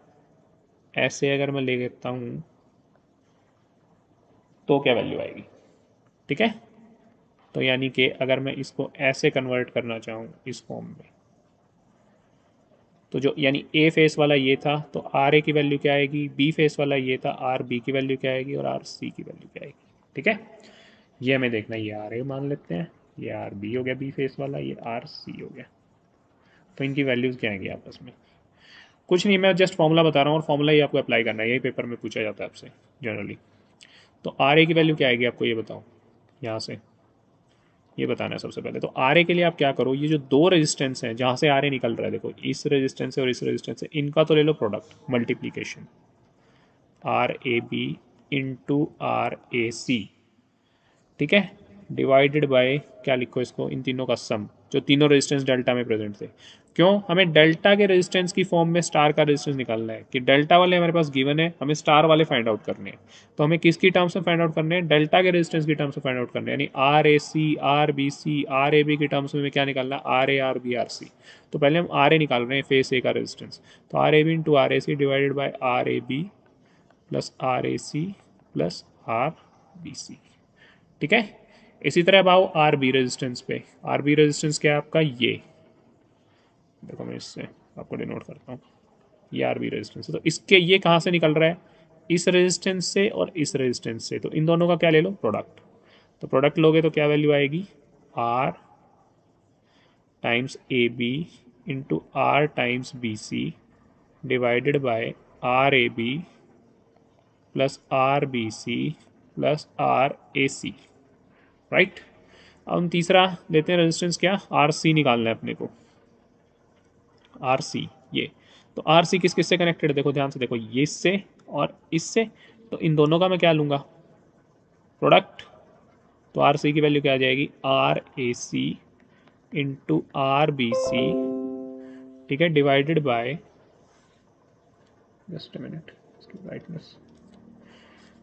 S1: ऐसे अगर मैं ले लेता हूँ तो क्या वैल्यू आएगी। ठीक है, तो यानी कि अगर मैं इसको ऐसे कन्वर्ट करना चाहूँ इस फॉर्म में, तो जो यानी ए फेस वाला ये था तो आर ए की वैल्यू क्या आएगी, बी फेस वाला ये था आर बी की वैल्यू क्या आएगी, और आर सी की वैल्यू क्या आएगी। ठीक है, ये हमें देखना है, ये आर ए मान लेते हैं, ये आर बी हो गया बी फेस वाला, ये आर सी हो गया। तो इनकी वैल्यूज़ क्या आएंगी आपस में, कुछ नहीं, मैं जस्ट फॉर्मूला बता रहा हूँ और फॉर्मूला ही आपको अप्लाई करना है, यही पेपर में पूछा जाता है आपसे जनरली। तो आर ए की वैल्यू क्या आएगी आपको ये बताओ, यहाँ से ये बताना है सबसे पहले। तो आर ए के लिए आप क्या करो, ये जो दो रेजिस्टेंस हैं जहाँ से आर ए निकल रहा है, देखो इस रेजिस्टेंस से और इस रेजिस्टेंस से, इनका तो ले लो product, multiplication, R A B into R A C. ठीक है, डिवाइडेड बाय क्या लिखो इसको, इन तीनों का सम, जो तीनों रेजिस्टेंस डेल्टा में प्रेजेंट थे। क्यों, हमें डेल्टा के रेजिस्टेंस की फॉर्म में स्टार का रेजिस्टेंस निकालना है, कि डेल्टा वाले हमारे पास गिवन है, हमें स्टार वाले फाइंड आउट करने हैं। तो हमें किसकी टर्म्स में फाइंड आउट करने हैं, डेल्टा के रेजिस्टेंस की टर्म्स में फाइंड आउट करने हैं, यानी R A C R B C R A B की टर्म्स में क्या निकालना है, R A R B R C. तो पहले हम आर ए निकाल रहे हैं, फेस ए का रेजिस्टेंस। तो R A B into R A C divided by R A B plus R A C plus R B C. ठीक है, इसी तरह अब आओ आर बी रेजिस्टेंस पे। आर बी रेजिस्टेंस क्या है आपका, ये देखो मैं इससे आपको डिनोट करता हूँ, ये आर बी रेजिस्टेंस है। तो इसके ये कहाँ से निकल रहा है, इस रेजिस्टेंस से और इस रेजिस्टेंस से। तो इन दोनों का क्या ले लो, प्रोडक्ट। तो प्रोडक्ट लोगे तो क्या वैल्यू आएगी, R times A B into R times B C divided by R A B plus R B C plus R A C, right. अब हम तीसरा लेते हैं रेजिस्टेंस, क्या, आर सी निकालना है अपने को, आर सी ये। तो आर सी किस किस से कनेक्टेड है, देखो ध्यान से देखो, ये इससे और इससे। तो इन दोनों का मैं क्या लूँगा, प्रोडक्ट। तो आर सी की वैल्यू क्या आ जाएगी, R A C into R B C, ठीक है, divided by, just a minute, इसकी brightness,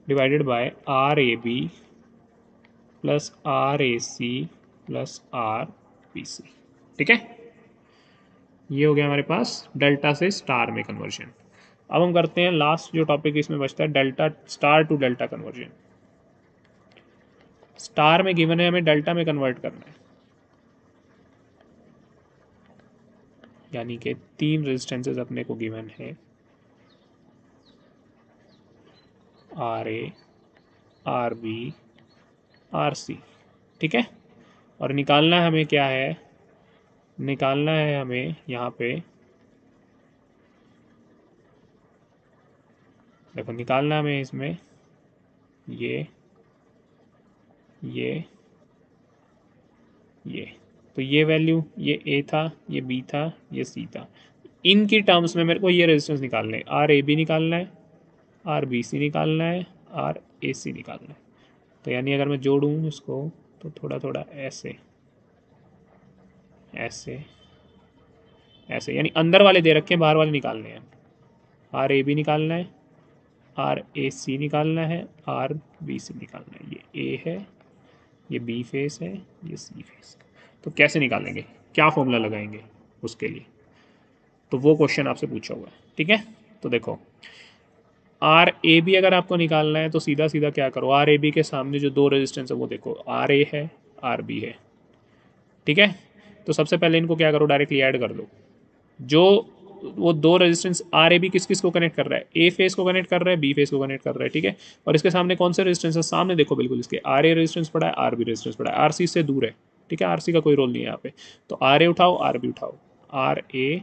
S1: divided by R A B plus R A C plus R B C. ठीक है, ये हो गया हमारे पास डेल्टा से स्टार में कन्वर्जन। अब हम करते हैं लास्ट जो टॉपिक इसमें बचता है, delta star to delta conversion. Star में गिवन है, हमें डेल्टा में कन्वर्ट करना है, यानी कि तीन रेजिस्टेंसेस अपने को गिवन है, R A R B R C. ठीक है, और निकालना हमें क्या है, निकालना है हमें यहाँ पे, देखो निकालना हमें इसमें ये ये। तो ये वैल्यू, ये ए था, ये बी था, ये सी था। इनकी टर्म्स में मेरे को ये रेजिस्टेंस निकालने हैं, आर ए बी निकालना है, आर बी सी निकालना है, आर ए सी निकालना है। तो यानी अगर मैं जोड़ूँ इसको तो थोड़ा थोड़ा ऐसे ऐसे ऐसे, यानी अंदर वाले दे रखे हैं, बाहर वाले निकालने हैं। आर ए बी निकालना है, आर ए सी निकालना है, आर बी सी निकालना है। ये ए है, ये बी फेस है, ये सी फेस। तो कैसे निकालेंगे, क्या फॉर्मूला लगाएंगे उसके लिए, तो वो क्वेश्चन आपसे पूछा हुआ है। ठीक है, तो देखो आर ए बी अगर आपको निकालना है तो सीधा सीधा क्या करो, आर ए बी के सामने जो दो रेजिस्टेंस है वो देखो, आर ए है, आर बी है। ठीक है, तो सबसे पहले इनको क्या करो, डायरेक्टली ऐड कर दो। जो वो दो रेजिस्टेंस आर ए बी किस किस को कनेक्ट कर रहा है, ए फेस को कनेक्ट कर रहा है, बी फेस को कनेक्ट कर रहा है। ठीक है, और इसके सामने कौन से रेजिस्टेंस है, सामने देखो बिल्कुल इसके आर ए रेजिस्टेंस पड़ा है, आर बी रेजिस्टेंस पड़ा है, आर सी से दूर है। ठीक है, आर सी का कोई रोल नहीं है यहाँ पे। तो आर ए उठाओ, आर बी उठाओ, R A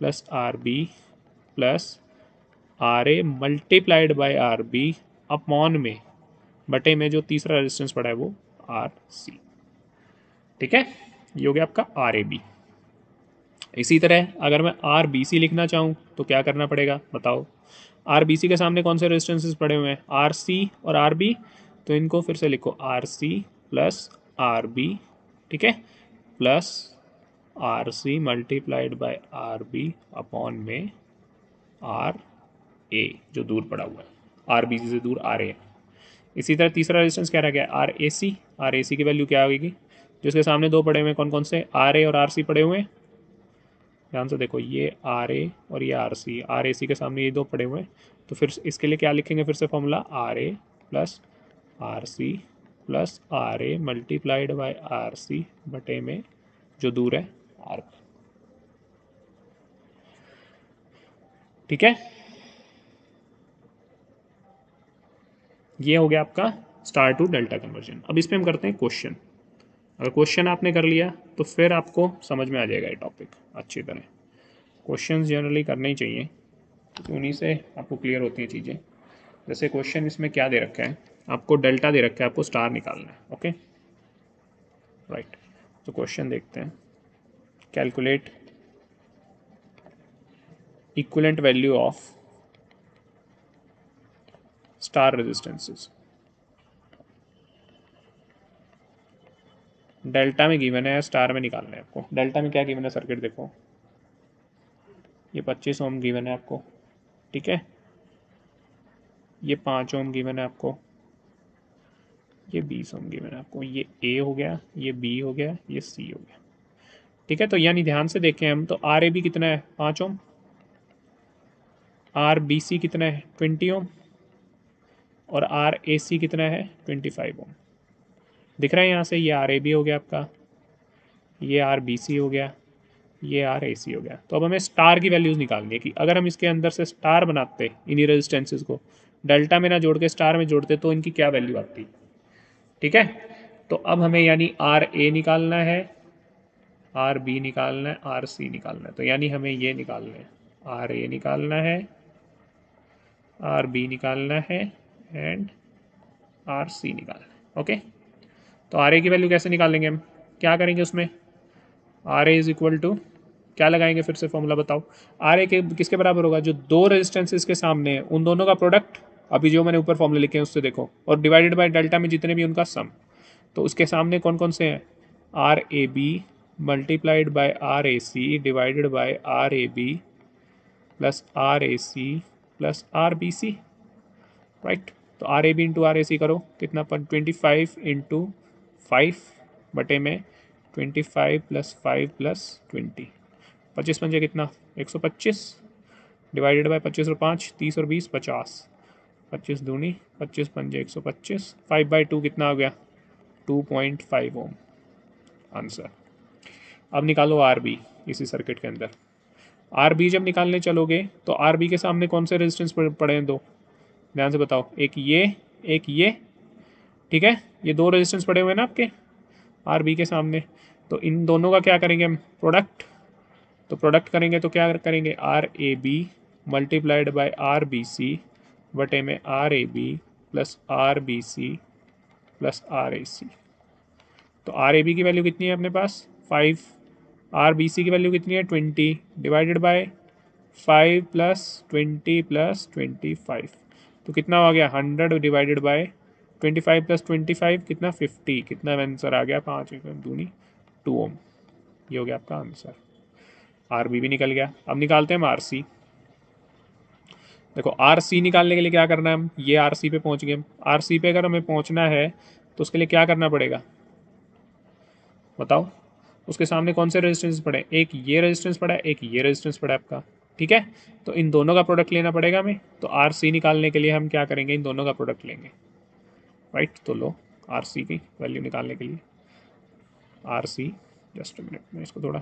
S1: plus R B plus R A multiplied by R B upon में बटे में जो तीसरा रेजिस्टेंस पड़ा है वो आर सी। ठीक है, ये हो गया आपका आर ए बी। इसी तरह अगर मैं आर बी सी लिखना चाहूँ तो क्या करना पड़ेगा बताओ, आर बी सी के सामने कौन से रेजिस्टेंसेस पड़े हुए हैं, आर सी और आर बी। तो इनको फिर से लिखो, R C plus R B, ठीक है, plus R C multiplied by R B upon में आर ए जो दूर पड़ा हुआ है, आर बी सी से दूर आर ए। इसी तरह तीसरा रेजिस्टेंस क्या रह गया, are A C. R A सी की वैल्यू क्या आएगी, जिसके सामने दो पड़े हुए हैं, कौन कौन से, आर ए और आर सी पड़े हुए हैं। ध्यान से देखो, ये आर ए और ये आर सी, आर ए सी के सामने ये दो पड़े हुए हैं। तो फिर इसके लिए क्या लिखेंगे, फिर से formula, R A plus R C plus R A multiplied by R C बटे में जो दूर है आर। ठीक है, ये हो गया आपका स्टार टू डेल्टा कन्वर्जन। अब इस पर हम करते हैं क्वेश्चन। अगर क्वेश्चन आपने कर लिया तो फिर आपको समझ में आ जाएगा ये टॉपिक अच्छी तरह। क्वेश्चंस जनरली करने ही चाहिए क्योंकि उन्हीं से आपको क्लियर होती हैं चीज़ें। जैसे क्वेश्चन इसमें क्या दे रखा है, आपको डेल्टा दे रखा है, आपको स्टार निकालना है। ओके राइट, तो क्वेश्चन देखते हैं, calculate equivalent value of star resistances. Delta में गिवन है, स्टार में निकालना है आपको। डेल्टा में क्या गिवन है, सर्किट देखो, ये 25 ओम गिवन है आपको। ठीक है, ये 5 ओम गिवन है आपको, ये 20 ओम गिवन है आपको। ये ए हो गया, ये बी हो गया, ये सी हो गया। ठीक है, तो यानी ध्यान से देखें हम, तो आर ए बी कितना है 5 ओम, आर बी सी कितना है 20 ओम, और आर ए सी कितना है 25 ओम। दिख रहा है यहाँ से, ये आर ए बी हो गया आपका, ये आर बी सी हो गया, ये आर ए सी हो गया। तो अब हमें स्टार की वैल्यूज़ निकालनी है कि अगर हम इसके अंदर से स्टार बनाते इन्हीं रेजिस्टेंसेज को, डेल्टा में ना जोड़ के स्टार में जोड़ते, तो इनकी क्या वैल्यू आती। ठीक है, तो अब हमें यानी आर ए निकालना है, आर बी निकालना है, आर सी निकालना है। तो यानी हमें ये निकालना है, आर ए निकालना है, आर बी निकालना है एंड आर सी निकालना है। ओके, तो आर ए की वैल्यू कैसे निकालेंगे हम, क्या करेंगे उसमें, R A is equal to क्या लगाएंगे, फिर से फॉर्मूला बताओ। आर ए के किसके बराबर होगा, जो दो रेजिस्टेंसेस के सामने है उन दोनों का प्रोडक्ट, अभी जो मैंने ऊपर फॉर्मूले लिखे हैं उससे देखो, और डिवाइडेड बाय डेल्टा में जितने भी उनका सम। तो उसके सामने कौन कौन से हैं, R A B multiplied by R A C divided by R A B plus R A C plus R B C. Right, तो R A B into R A C करो, कितना 25 इंटू 5 बटे में 25 प्लस 5 प्लस 20, 25 पंजे कितना 125 divided by 25 और 5 30 और 20 50, 25 दूनी 25 पंजे 125, 5/2 कितना हो गया 2.5 ओम आंसर। अब निकालो आर बी इसी सर्किट के अंदर। आर बी जब निकालने चलोगे तो आर बी के सामने कौन से रेजिस्टेंस पड़े हैं, दो, ध्यान से बताओ, एक ये एक ये। ठीक है, ये दो रेजिस्टेंस पड़े हुए हैं ना आपके आर बी के सामने। तो इन दोनों का क्या करेंगे हम, प्रोडक्ट। तो प्रोडक्ट करेंगे तो क्या करेंगे, R A B multiplied by R B C बटे में R A B plus R B C plus R A C. तो आर ए बी की वैल्यू कितनी है अपने पास 5, आर बी सी की वैल्यू कितनी है 20 डिवाइडेड बाय 5 प्लस 20 प्लस 25, तो कितना हो गया 100 डिवाइडेड बाय 25 प्लस 25 कितना 50, कितना आंसर आ गया 5 दूनी 2 ओम। ये हो गया आपका आंसर। आर बी भी निकल गया। अब निकालते हैं हम आर सी। देखो आर सी निकालने के लिए क्या करना है, हम ये आर सी पे पहुंच गए। आर सी पे अगर हमें पहुंचना है तो उसके लिए क्या करना पड़ेगा बताओ। उसके सामने कौन से रेजिस्टेंस पड़े, एक ये रेजिस्टेंस पड़ा है, एक ये रेजिस्टेंस पड़ा है आपका, ठीक है। तो इन दोनों का प्रोडक्ट लेना पड़ेगा हमें। तो आर सी निकालने के लिए हम क्या करेंगे, इन दोनों का प्रोडक्ट लेंगे, राइट। तो लो आर सी की वैल्यू निकालने के लिए आर सी, जस्ट मिनट में इसको थोड़ा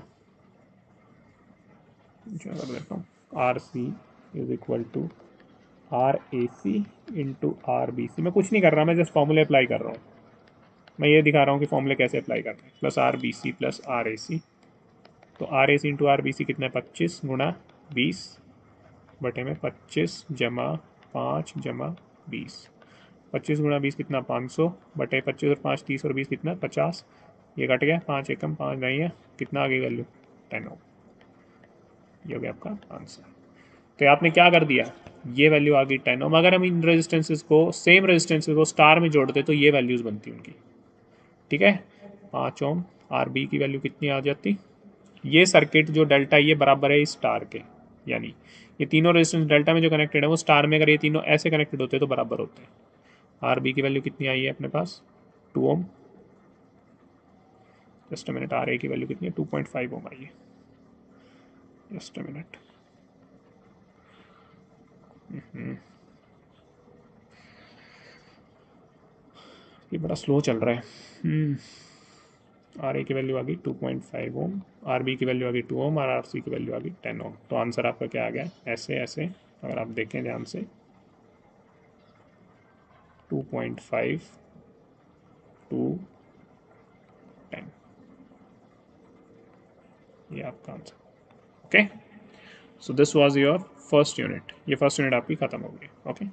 S1: कर देता हूँ। R C is equal to R A C into R B C. मैं कुछ नहीं कर रहा, मैं जस्ट फॉर्मूले अप्लाई कर रहा हूँ। मैं ये दिखा रहा हूँ कि फॉर्मूले कैसे अप्लाई करते हैं। Plus R B C plus R A C, तो R A C into R B C कितना है 25 गुणा 20 बटे में 25 जमा 5 जमा 20, 25 गुणा 20 कितना 500 बटे 25 और 5 30 और 20 कितना 50, ये कट गया 5 एकम 5 नहीं है, कितना आ गई वैल्यू 10 ओम। ये हो गया आपका आंसर। तो आपने क्या कर दिया, ये वैल्यू आ गई 10 ओम। अगर हम इन रेजिस्टेंसेस को सेम रेजिस्टेंसेस को स्टार में जोड़ते तो ये वैल्यूज बनती उनकी, ठीक है। 5 ओम आर बी की वैल्यू कितनी आ जाती, ये सर्किट जो डेल्टा ये बराबर है स्टार के, यानी ये तीनों रेजिस्टेंस डेल्टा में जो कनेक्टेड है वो स्टार में अगर ये तीनों ऐसे कनेक्टेड होते तो बराबर होते हैं। आर बी की वैल्यू कितनी आई है अपने पास 2 ओम, just a minute. R A की वैल्यू कितनी है 2.5 ओम आई है, जस्ट अ मिनट। ये बड़ा स्लो चल रहा है। आर ए की वैल्यू आ गई 2.5 ओम, आर बी की वैल्यू आ गई 2 ओम और आर सी की वैल्यू आ गई 10 ओम। तो आंसर आपका क्या आ गया, ऐसे ऐसे अगर आप देखें ध्यान से 2.5 टू 10, ये आपका answer. Okay, so this was your first unit. ये फर्स्ट यूनिट आपकी खत्म हो गई। ओके।